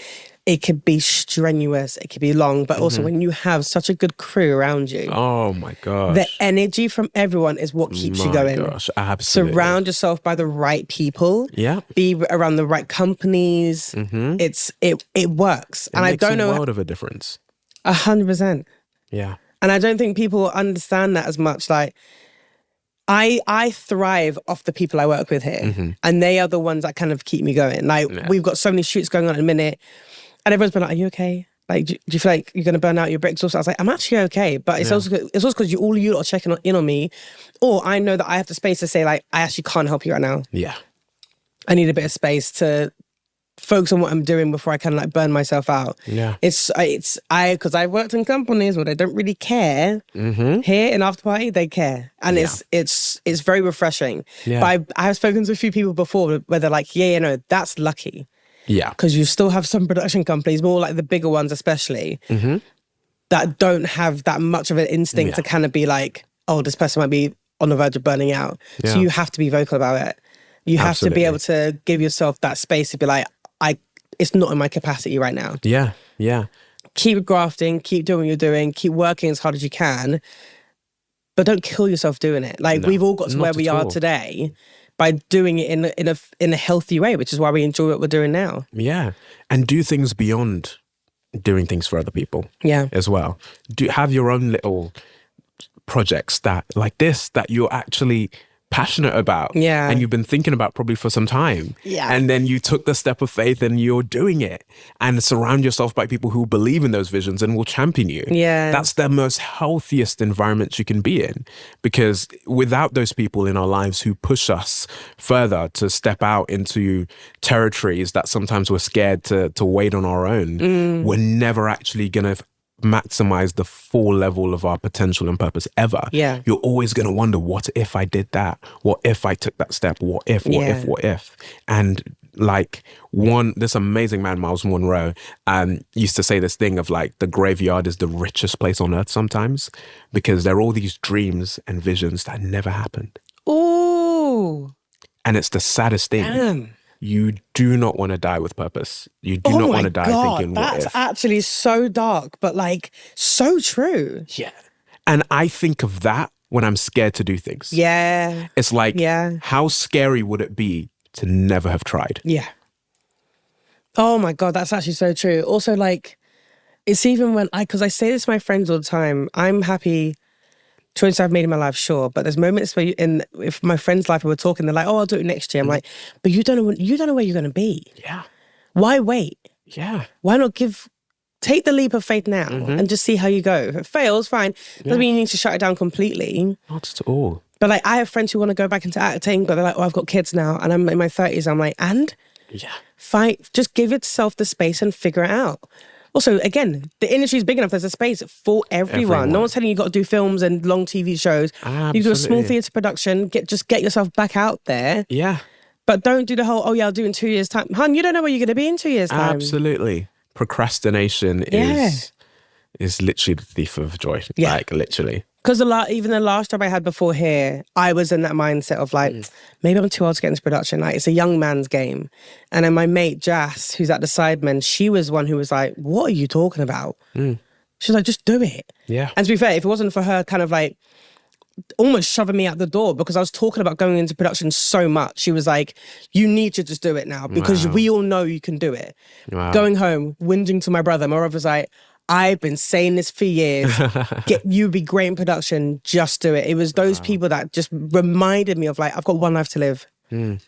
It could be strenuous, it could be long, but also when you have such a good crew around you. Oh my gosh. The energy from everyone is what keeps you going. Gosh, absolutely. Surround yourself by the right people. Yeah. Be around the right companies. It works. It makes a world of a difference. 100%. Yeah. And I don't think people understand that as much. Like, I thrive off the people I work with here. And they are the ones that kind of keep me going. Like, we've got so many shoots going on in a minute. And everyone's been like, are you okay? Like, do you feel like you're going to burn out your bricks? Also, I was like, I'm actually okay. But it's also because you lot are checking in on me. Or I know that I have the space to say, like, I actually can't help you right now. Yeah. I need a bit of space to focus on what I'm doing before I kind of like burn myself out. Yeah. Because I've worked in companies where they don't really care. Here in After Party, they care. And it's very refreshing. Yeah. But I have spoken to a few people before where they're like, no, that's lucky. Yeah. Because you still have some production companies, more like the bigger ones especially, that don't have that much of an instinct to kind of be like, oh, this person might be on the verge of burning out. So you have to be vocal about it. You have to be able to give yourself that space to be like, it's not in my capacity right now. Yeah. Yeah. Keep grafting, keep doing what you're doing, keep working as hard as you can, but don't kill yourself doing it. Like, we've all got to where we are today by doing it in a healthy way, which is why we enjoy what we're doing now. Yeah. And do things beyond doing things for other people. Yeah. As well. Have your own little projects that you're actually passionate about. Yeah. And you've been thinking about probably for some time. Yeah. And then you took the step of faith and you're doing it. And surround yourself by people who believe in those visions and will champion you. Yeah. That's the most healthiest environment you can be in. Because without those people in our lives who push us further to step out into territories that sometimes we're scared to wade on our own, we're never actually going to maximize the full level of our potential and purpose ever. Yeah. You're always going to wonder, what if I did that? What if I took that step? What if? And like this amazing man, Miles Monroe, used to say this thing of like, the graveyard is the richest place on earth sometimes, because there are all these dreams and visions that never happened. Ooh. And it's the saddest thing. Damn. You do not want to die with purpose. You do not want to die thinking, what if? That's actually so dark, but like so true. Yeah. And I think of that when I'm scared to do things. Yeah. It's like, how scary would it be to never have tried? Yeah. Oh my God, that's actually so true. Also, like, it's even when because I say this to my friends all the time, I'm happy choices I've made in my life, sure, but there's moments where if my friend's life and we're talking, they're like, oh, I'll do it next year. I'm like, but you don't know where you're going to be. Yeah. Why wait? Yeah. Why not take the leap of faith now and just see how you go. If it fails, fine. Doesn't mean you need to shut it down completely. Not at all. But like, I have friends who want to go back into acting, but they're like, oh, I've got kids now and I'm in my 30s. I'm like, and? Yeah. Fight, just give yourself the space and figure it out. Also, again, the industry is big enough. There's a space for everyone. No one's telling you you've got to do films and long TV shows. Absolutely. You do a small theatre production. Get yourself back out there. Yeah. But don't do the whole, oh yeah, I'll do it in 2 years' time. Hun, you don't know where you're going to be in 2 years' time. Absolutely. Procrastination is literally the thief of joy. Yeah. Like, literally. Because even the last job I had before here, I was in that mindset of like, maybe I'm too old to get into production. Like, it's a young man's game. And then my mate, Jas, who's at the Sidemen, she was one who was like, what are you talking about? She was like, just do it. Yeah. And to be fair, if it wasn't for her kind of like almost shoving me out the door because I was talking about going into production so much, she was like, you need to just do it now because we all know you can do it. Wow. Going home, whinging to my brother was like, I've been saying this for years. You be great in production, just do it. It was those people that just reminded me of like, I've got one life to live. I'm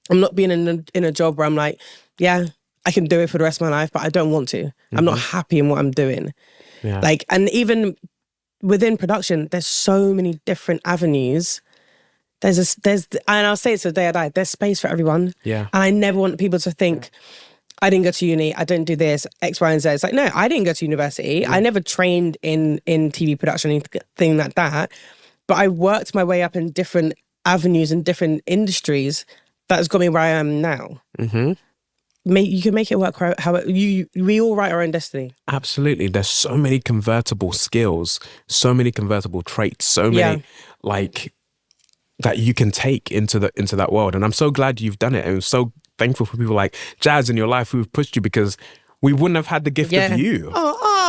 not being in a job where I'm like, yeah, I can do it for the rest of my life, but I don't want to. I'm not happy in what I'm doing. Yeah. Like, and even within production, there's so many different avenues. And I'll say it to the day I die, there's space for everyone. Yeah. And I never want people to think, I didn't go to uni, I didn't do this, X, Y, and Z. It's like, no, I didn't go to university. I never trained in TV production, anything like that. But I worked my way up in different avenues and different industries that has got me where I am now. You can make it work we all write our own destiny. Absolutely. There's so many convertible skills, so many convertible traits, so many like that you can take into that world. And I'm so glad you've done it. And I'm so thankful for people like Jazz in your life who've pushed you, because we wouldn't have had the gift of you.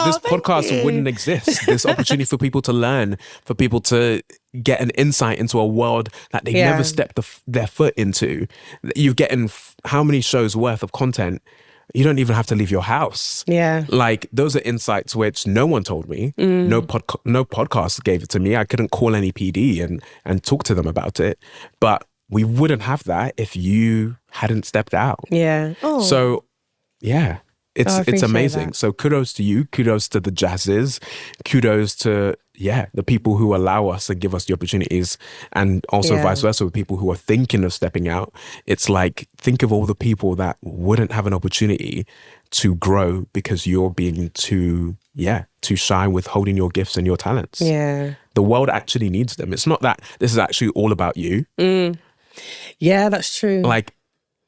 This podcast wouldn't exist. This opportunity for people to learn, for people to get an insight into a world that they never stepped their foot into. You're getting how many shows worth of content? You don't even have to leave your house. Yeah. Like, those are insights which no one told me. No podcast gave it to me. I couldn't call any PD and talk to them about it. But we wouldn't have that if you hadn't stepped out. Yeah. Oh. So, yeah, it's amazing. That. So kudos to you. Kudos to the Jazzes. Kudos to, the people who allow us and give us the opportunities, and also vice versa with people who are thinking of stepping out. It's like, think of all the people that wouldn't have an opportunity to grow because you're being too shy with holding your gifts and your talents. Yeah. The world actually needs them. It's not that this is actually all about you. Yeah, that's true. Like,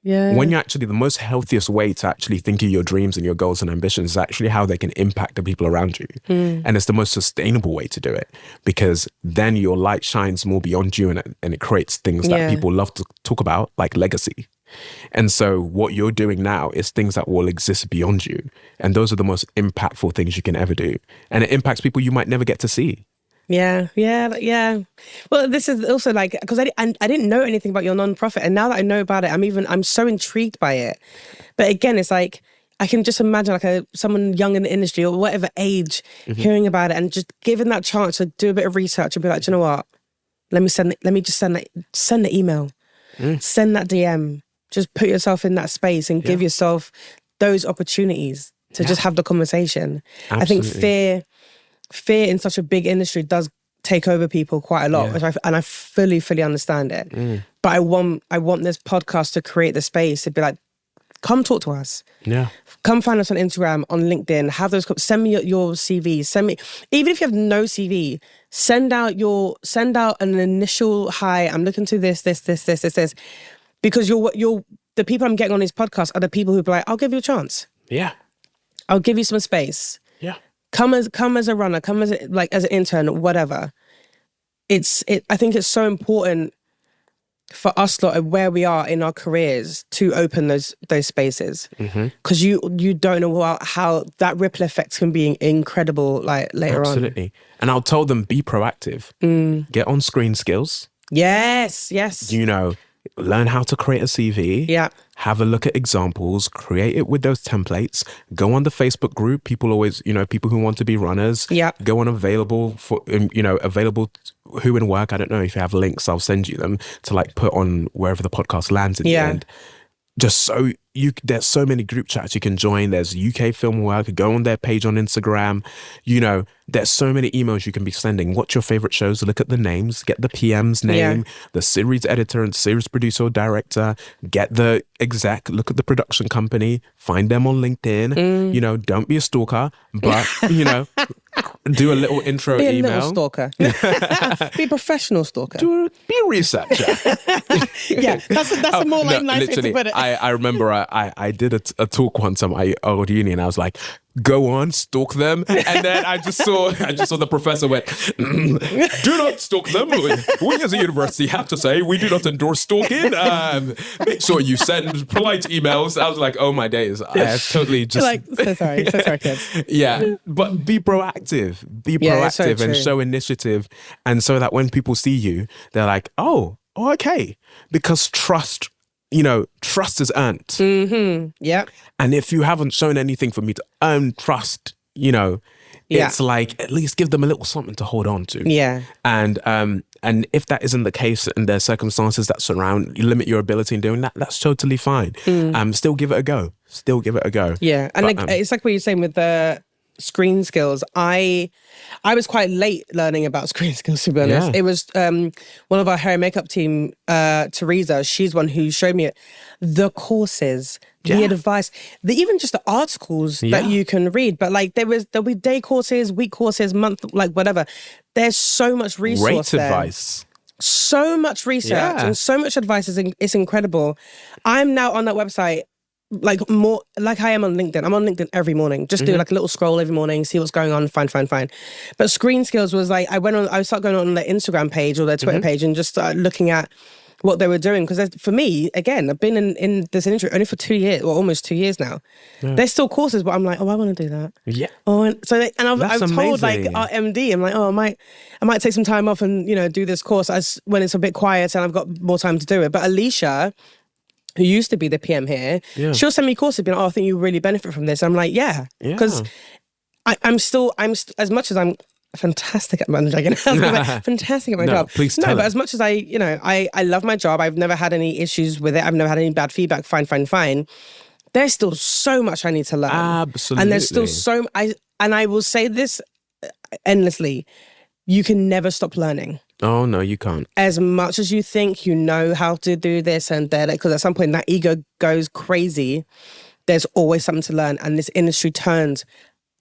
when you're actually, the most healthiest way to actually think of your dreams and your goals and ambitions is actually how they can impact the people around you. And it's the most sustainable way to do it, because then your light shines more beyond you, and it creates things that people love to talk about, like legacy. And so what you're doing now is things that will exist beyond you. And those are the most impactful things you can ever do. And it impacts people you might never get to see. Yeah. Well, this is also like, because I didn't know anything about your nonprofit, and now that I know about it, I'm so intrigued by it. But again, it's like, I can just imagine like someone young in the industry or whatever age hearing about it and just given that chance to do a bit of research and be like, do you know what? Let me send the email, send that DM, just put yourself in that space and give yourself those opportunities to just have the conversation. Absolutely. I think fear in such a big industry does take over people quite a lot, and I fully understand it. But I want this podcast to create the space to be like, come talk to us. Yeah. Come find us on Instagram, on LinkedIn, have those, send me your CV, even if you have no CV, send out an initial, hi, I'm looking to this. Because the people I'm getting on these podcasts are the people who be like, I'll give you a chance. Yeah. I'll give you some space. Yeah. Come as a runner, come as an intern, whatever. I think it's so important for us lot where we are in our careers to open those spaces, because you don't know how that ripple effect can be incredible later on. Absolutely. And I'll tell them, be proactive. Get on screen skills. Yes. Learn how to create a CV. Yeah. Have a look at examples, create it with those templates. Go on the Facebook group. People always, people who want to be runners. Yeah. Go on available who in work. I don't know if you have links, I'll send you them to put on wherever the podcast lands in the end. Just so there's so many group chats you can join. There's UK Film Work. Go on their page on Instagram. there's so many emails you can be sending. What's your favorite shows? Look at the names, get the PM's name, the series editor and series producer or director, get the exec, look at the production company, find them on LinkedIn. You know, don't be a stalker, but, you know, do a little intro Be a email. little stalker. Be a professional stalker. Be a researcher. Yeah, that's a more like nice way to put it. I remember I did a talk once at my old uni, and I was like, go on, stalk them. And then I just saw the professor went, do not stalk them. We as a university have to say we do not endorse stalking. Make sure you send polite emails. I was like, oh my days. I have totally just... Like, so sorry, kids. Yeah, but be proactive. Be proactive and show initiative. And so that when people see you, they're like, oh, okay. Because trust is earned. Mm-hmm. Yeah. And if you haven't shown anything for me to earn trust, you know, it's like, at least give them a little something to hold on to. Yeah. And if that isn't the case and there's circumstances that limit your ability in doing that, that's totally fine. Still give it a go. Yeah. And it's like what you're saying with the screen skills. I was quite late learning about screen skills, to be honest. It was one of our hair and makeup team, Teresa, she's one who showed me it. The courses, the advice, even just the articles that you can read. But like there'll be day courses, week courses, month, like whatever. There's so much resource Great there. Advice. So much research and so much advice it's incredible. I'm now on that website like more like I am on LinkedIn. I'm on LinkedIn every morning. Just do like a little scroll every morning, see what's going on, fine. But screen skills was like I started going on their Instagram page or their Twitter page and just started looking at what they were doing. Because for me, again, I've been in this industry only for 2 years, or almost 2 years now. There's still courses, but I'm like, oh, I want to do that. Yeah. Oh, and so I've told like our MD, I'm like, oh, I might take some time off and do this course when it's a bit quiet and I've got more time to do it. But Alicia, who used to be the PM here, she'll send me courses, being like, oh, I think you really benefit from this. I'm like, yeah, because I'm still as much as I'm fantastic at my fantastic at my job. Please tell but as much as I love my job, I've never had any issues with it. I've never had any bad feedback. Fine. There's still so much I need to learn. Absolutely. And there's still I will say this endlessly. You can never stop learning. Oh, no, you can't. As much as you think you know how to do this and that, because at some point that ego goes crazy, there's always something to learn. And this industry turns,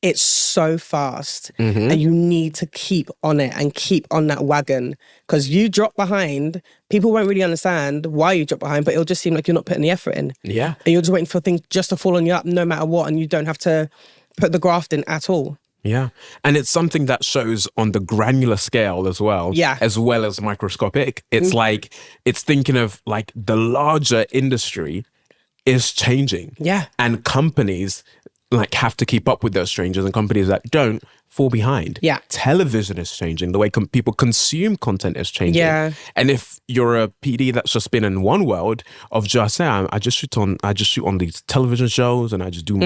it's so fast. And you need to keep on it and keep on that wagon. Because you drop behind, people won't really understand why you drop behind, but it'll just seem like you're not putting the effort in. Yeah. And you're just waiting for things just to fall on you up no matter what, and you don't have to put the graft in at all. Yeah. And it's something that shows on the granular scale as well. Yeah. As well as microscopic. It's like, it's thinking of like the larger industry is changing. Yeah. And companies like have to keep up with those changes, and companies that don't fall behind. Yeah. Television is changing. The way people consume content is changing. Yeah. And if you're a PD that's just been in one world of just I just shoot on these television shows and I just do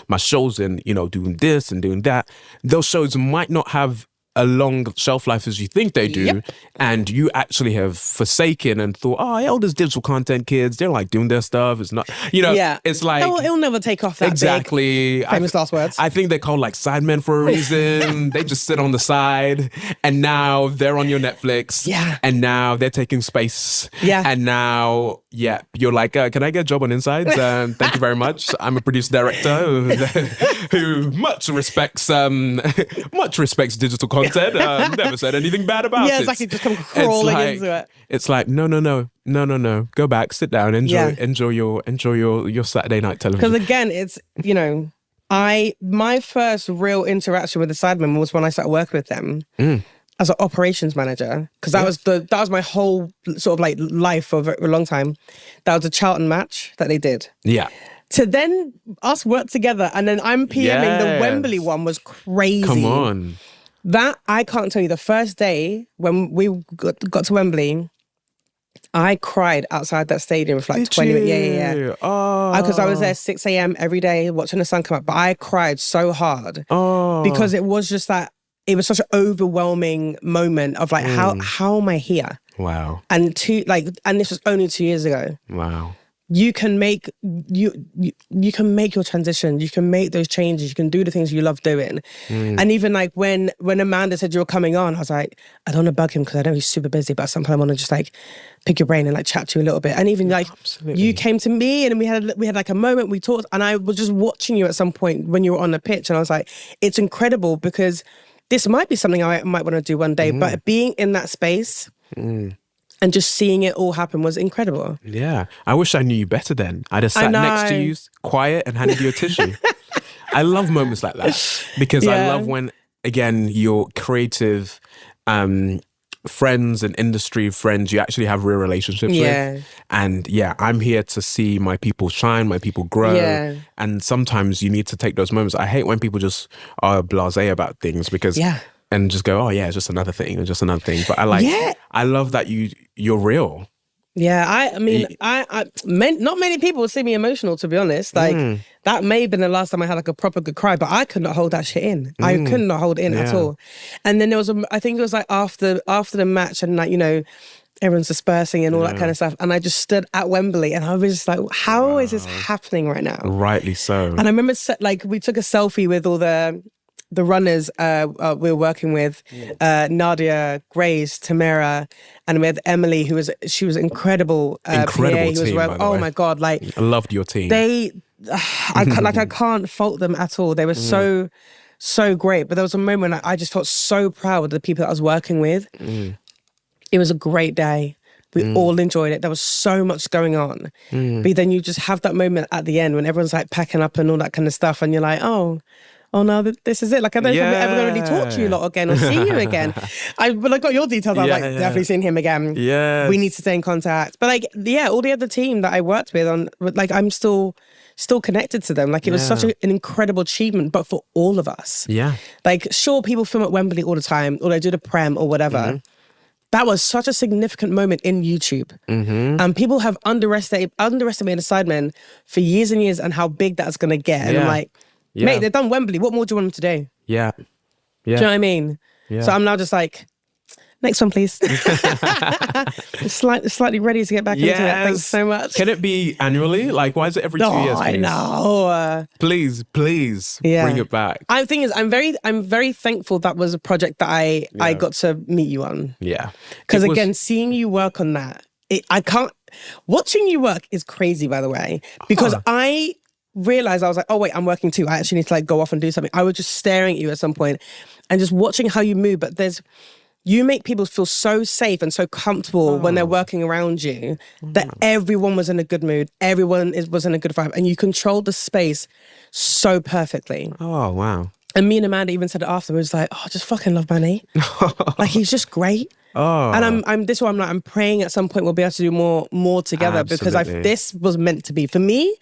my shows and doing this and doing that, those shows might not have a long shelf life as you think they do, and you actually have forsaken and thought, oh, all this digital content kids, they're like doing their stuff. It's not, it's like it'll never take off that exactly. Famous last words. I think they're called like sidemen for a reason. They just sit on the side, and now they're on your Netflix. Yeah, and now they're taking space. Yeah, and now you're like, can I get a job on Insides? Thank you very much. I'm a producer director who much respects digital content. Never said anything bad about it. Yeah, it's like you just come crawling into it. It's like, no. Go back, sit down, enjoy your Saturday night television. Because again, it's my first real interaction with the Sidemen was when I started working with them as an operations manager. Because that was my whole sort of like life for a long time. That was a Charlton match that they did. Yeah. To then us work together, and then I'm PMing the Wembley one was crazy. Come on. That, I can't tell you, the first day when we got to Wembley, I cried outside that stadium for like 20 minutes. Yeah. Oh. Because I was there 6 a.m. every day watching the sun come up. But I cried so hard because it was just it was such an overwhelming moment of like, how am I here? Wow. And this was only 2 years ago. Wow. you can make you can make your transition, you can make those changes, you can do the things you love doing. And even like when Amanda said you were coming on, I was like, I don't want to bug him because I know he's super busy, but at some point I want to just like pick your brain and like chat to you a little bit. And even like you came to me and we had like a moment, we talked, and I was just watching you at some point when you were on the pitch, and I was like, it's incredible because this might be something I might want to do one day, but being in that space and just seeing it all happen was incredible. Yeah. I wish I knew you better then. I'd have sat next to you, quiet, and handed you a tissue. I love moments like that because I love when, again, your creative friends and industry friends you actually have real relationships with. And I'm here to see my people shine, my people grow. And sometimes you need to take those moments. I hate when people just are blasé about things because... and just go, oh yeah, it's just another thing, it's just another thing. But I love that you're real. Yeah, I mean, not many people will see me emotional, to be honest. Like that may have been the last time I had like a proper good cry, but I could not hold that shit in. I could not hold it in at all. And then there was, I think it was like after the match, and like, you know, everyone's dispersing and all that kind of stuff. And I just stood at Wembley and I was just like, how is this happening right now? Rightly so. And I remember like we took a selfie with all the runners we were working with, Nadia, Grace, Tamara, and with Emily, she was incredible. Incredible PA, team, by the oh way. my God, like I loved your team. I can't fault them at all. They were so great. But there was a moment I just felt so proud of the people that I was working with. It was a great day. We all enjoyed it. There was so much going on. But then you just have that moment at the end when everyone's like packing up and all that kind of stuff, and you're like, oh no, this is it. Like, I don't know if I'm ever going to really talk to you lot again or see you again. But I got your details. I was like, definitely seeing him again. Yeah, we need to stay in contact. But like, all the other team that I worked with like, I'm still connected to them. Like, it was such an incredible achievement, but for all of us. Yeah. Like, sure, people film at Wembley all the time, or they do the Prem or whatever. That was such a significant moment in YouTube. And people have underestimated Sidemen for years and years and how big that's going to get. And I'm like, mate, they've done Wembley. What more do you want them to do? Yeah. Do you know what I mean? Yeah. So I'm now just like, next one, please. slightly ready to get back into it. Thanks so much. Can it be annually? Like, why is it every 2 years? I know. Please bring it back. The thing is, I'm very thankful that was a project that I got to meet you on. Yeah. Because again, seeing you work on that, watching you work is crazy, by the way, because I realized, I was like, oh wait, I'm working too. I actually need to like go off and do something. I was just staring at you at some point and just watching how you move. But you make people feel so safe and so comfortable when they're working around you that everyone was in a good mood. Everyone was in a good vibe. And you controlled the space so perfectly. Oh, wow. And me and Amanda even said it afterwards, like, oh, I just fucking love Manny. Like, he's just great. Oh. And I'm praying at some point we'll be able to do more together. Absolutely. Because this was meant to be. For me,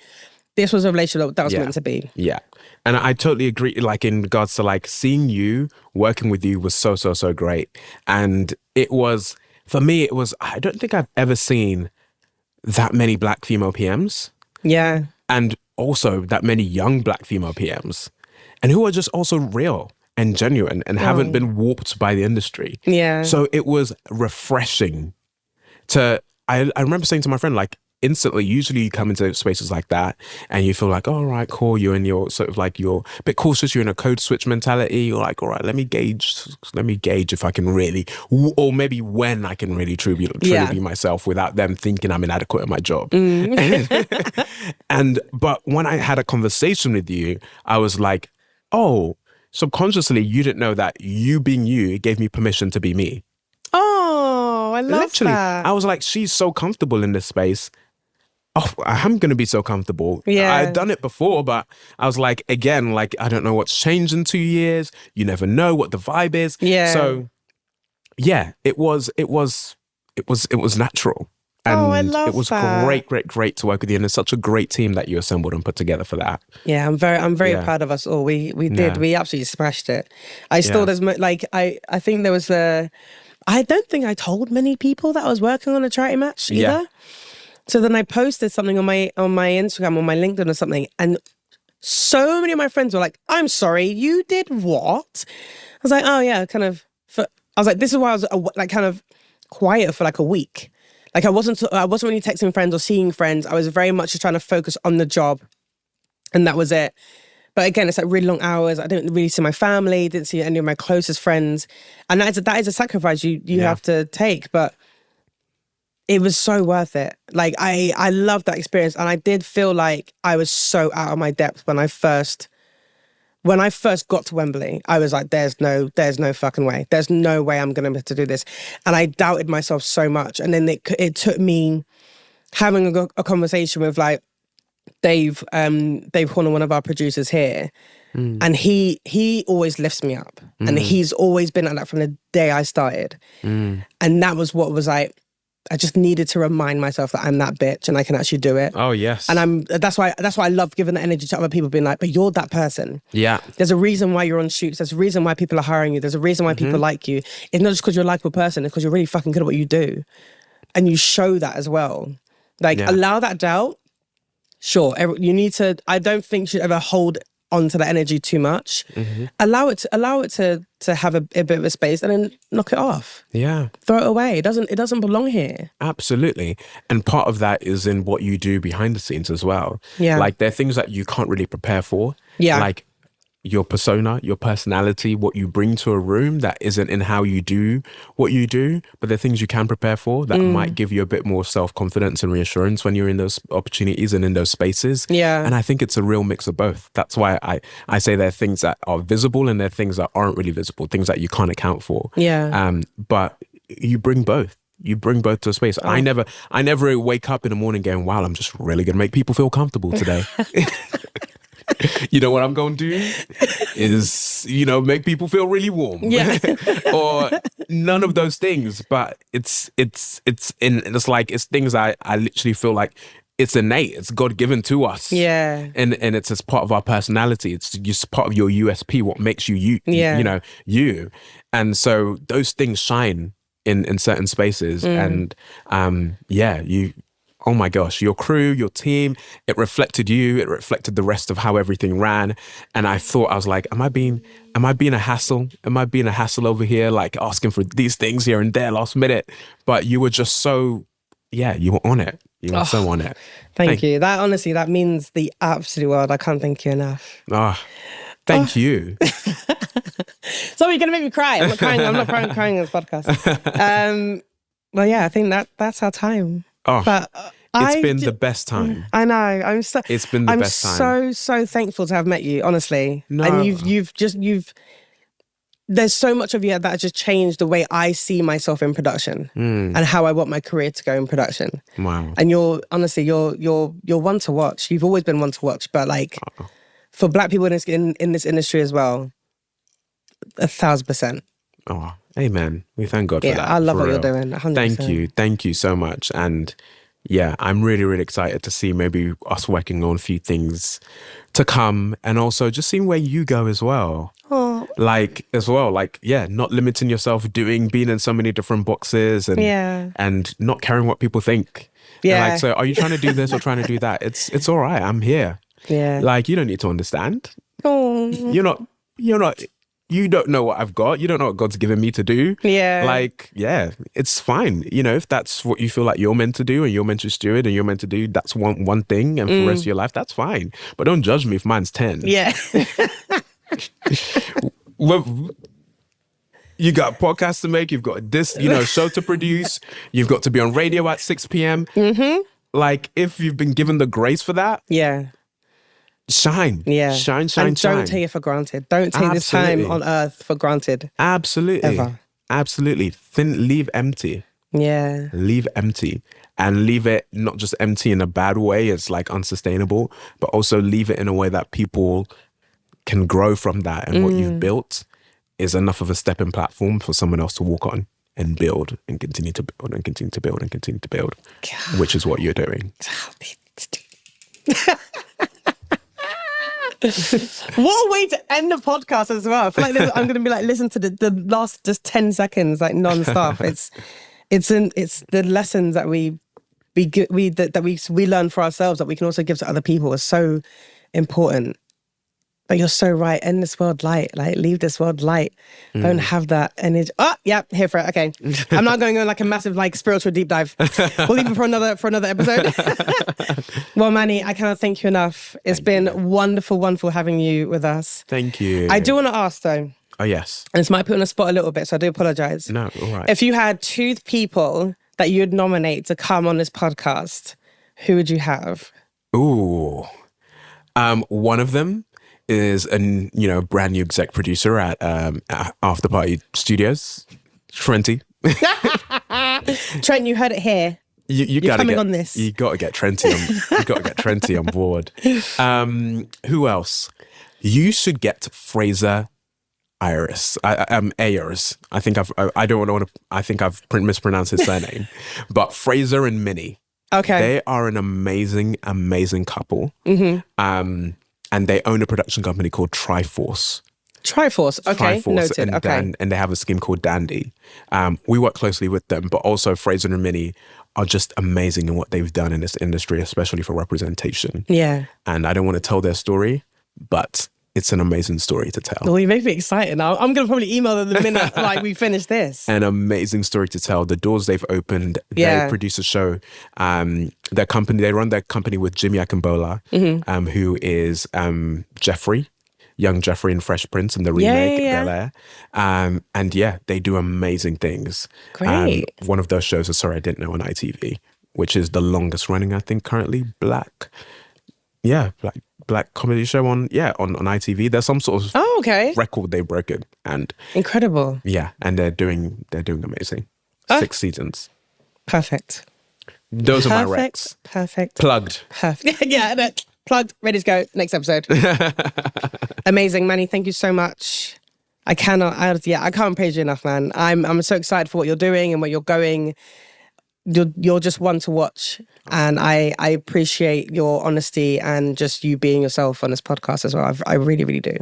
this was a relationship that was meant to be. Yeah. And I totally agree, like in regards to like seeing you, working with you was so great. And it was, for me, I don't think I've ever seen that many Black female PMs. Yeah. And also that many young Black female PMs. And who are just also real and genuine and haven't been warped by the industry. Yeah. So it was refreshing I remember saying to my friend, like, instantly, usually you come into spaces like that and you feel like, oh, all right, cool, you're in your sort of like, you're a bit cautious, you're in a code switch mentality, you're like, all right, let me gauge if I can really, or maybe when I can really truly be myself without them thinking I'm inadequate at my job. But when I had a conversation with you, I was like, oh, subconsciously you didn't know that you being you gave me permission to be me. Oh, I love that. I was like, she's so comfortable in this space. Oh, I'm going to be so comfortable. Yeah. I'd done it before, but I was like, again, like, I don't know what's changed in 2 years. You never know what the vibe is. Yeah. So yeah, it was natural. And I love it was that. Great to work with you. And it's such a great team that you assembled and put together for that. Yeah, I'm very proud of us all. We did. We absolutely smashed it. I think there was I don't think I told many people that I was working on a charity match either. Yeah. So then I posted something on my Instagram, on my LinkedIn or something, and so many of my friends were like, I'm sorry, you did what? I was like, oh yeah, I was like, this is why I was like kind of quiet for like a week. Like I wasn't really texting friends or seeing friends. I was very much just trying to focus on the job, and that was it. But again, it's like really long hours. I didn't really see my family, didn't see any of my closest friends. And that is a sacrifice you have to take. But it was so worth it. Like I loved that experience. And I did feel like I was so out of my depth when I first got to Wembley. I was like, there's no fucking way. There's no way I'm going to be able to do this. And I doubted myself so much. And then it took me having a conversation with like, Dave Horner, one of our producers here, and he always lifts me up, and he's always been like that from the day I started, and that was what was like. I just needed to remind myself that I'm that bitch and I can actually do it. Oh yes, and that's why I love giving the energy to other people, being like, but you're that person. Yeah, there's a reason why you're on shoots. There's a reason why people are hiring you. There's a reason why people like you. It's not just because you're a likable person. It's because you're really fucking good at what you do, and you show that as well. Like allow that doubt. Sure, you need to. I don't think you should ever hold onto that energy too much. Allow it to have a bit of a space, and then knock it off. Yeah, throw it away. It doesn't belong here. Absolutely, and part of that is in what you do behind the scenes as well. Yeah, like there are things that you can't really prepare for. Yeah, like your persona, your personality, what you bring to a room that isn't in how you do what you do, but the things you can prepare for that might give you a bit more self-confidence and reassurance when you're in those opportunities and in those spaces. Yeah. And I think it's a real mix of both. That's why I say there are things that are visible and there are things that aren't really visible, things that you can't account for. Yeah. But you bring both. You bring both to a space. Oh. I never wake up in the morning going, wow, I'm just really going to make people feel comfortable today. You know what I'm going to do is, make people feel really warm. Yeah. Or none of those things. But it's things I literally feel like it's innate. It's God given to us. Yeah. And it's as part of our personality. It's just part of your USP, what makes you you. And so those things shine in certain spaces. And oh my gosh, your crew, your team, it reflected you, it reflected the rest of how everything ran. And I was like, am I being a hassle? Am I being a hassle over here, like asking for these things here and there last minute? But you were just so, you were on it. You were so on it. Thank you. That honestly, that means the absolute world. I can't thank you enough. Thank you. So you're going to make me cry. I'm not crying. I'm not crying on this podcast. Well, yeah, I think that's our time. But it's been the best time. I know. It's been the best time. So thankful to have met you, honestly. No. And you've there's so much of you that has just changed the way I see myself in production and how I want my career to go in production. Wow. And you're one to watch. You've always been one to watch, but like for Black people in this industry as well, 1,000%. Oh, amen. We thank God for that. I love what you're doing. 100%. Thank you so much. And I'm really, really excited to see maybe us working on a few things to come, and also just seeing where you go as well. Oh. Not limiting yourself, being in so many different boxes and not caring what people think. Yeah. And so are you trying to do this or trying to do that? It's all right. I'm here. Yeah. Like, you don't need to understand. Oh. You don't know what I've got. You don't know what God's given me to do. Yeah. Like, it's fine. If that's what you feel like you're meant to do and you're meant to steward and you're meant to do, that's one thing. And for the rest of your life, that's fine. But don't judge me if mine's 10. Yeah. Well, you got podcasts to make. You've got this, show to produce. You've got to be on radio at 6 p.m. Mm-hmm. Like, if you've been given the grace for that. Yeah. Shine. Yeah. Shine. And don't take it for granted. Don't take this time on earth for granted. Absolutely. Ever. Absolutely. Leave empty. Yeah. Leave empty. And leave it not just empty in a bad way, it's like unsustainable, but also leave it in a way that people can grow from that. And what you've built is enough of a stepping platform for someone else to walk on and build and continue to build and continue to build and continue to build, which is what you're doing. What a way to end the podcast as well. I feel like I'm going to be like, listen to the last just 10 seconds, like non-stop. It's the lessons that we learn for ourselves that we can also give to other people is so important. But you're so right. End this world light. Like, leave this world light. Don't have that energy. Oh, yeah, here for it. Okay. I'm not going on like a massive like spiritual deep dive. We'll leave it for another episode. Well, Manny, I cannot thank you enough. It's been wonderful, wonderful having you with us. Thank you. I do want to ask though. Oh, yes. And this might put you on the spot a little bit, so I do apologize. No, all right. If you had 2 people that you'd nominate to come on this podcast, who would you have? Ooh. One of them is a brand new exec producer at After Party Studios, Trenty. Trent, you heard it here. You're gotta coming on this. You got to get Trenty on. You got to get Trenty on board. Who else? You should get Fraser Ayers. Ayers. I think I've mispronounced his surname, but Fraser and Minnie. Okay. They are an amazing, amazing couple. And they own a production company called Triforce. Triforce. Okay. Triforce, Noted. and they have a scheme called Dandy. We work closely with them, but also Fraser and Minnie are just amazing in what they've done in this industry, especially for representation. Yeah. And I don't want to tell their story, but it's an amazing story to tell. Well, you make me excited now. I'm going to probably email them the minute like we finish this. An amazing story to tell. The doors they've opened. They produce a show. They run their company with Jimmy Akambola, who is young Jeffrey in Fresh Prince and the remake Bel-Air. And they do amazing things. Great. One of those shows is Sorry I Didn't Know on ITV, which is the longest running, I think, currently black comedy show on ITV. There's some sort of record they've broken, and incredible. Yeah, and they're doing amazing. 6 seasons. Perfect. Those are my recs. Perfect. Plugged. Perfect. Yeah, plugged. Ready to go. Next episode. Amazing, Manny. Thank you so much. I can't praise you enough, man. I'm so excited for what you're doing and where you're going. You're just one to watch, and I appreciate your honesty and just you being yourself on this podcast as well. I really, really do.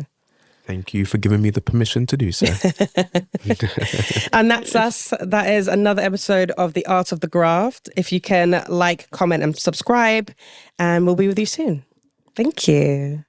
Thank you for giving me the permission to do so. And that's us. That is another episode of The Art of the Graft. If you can like, comment, and subscribe, and we'll be with you soon. Thank you.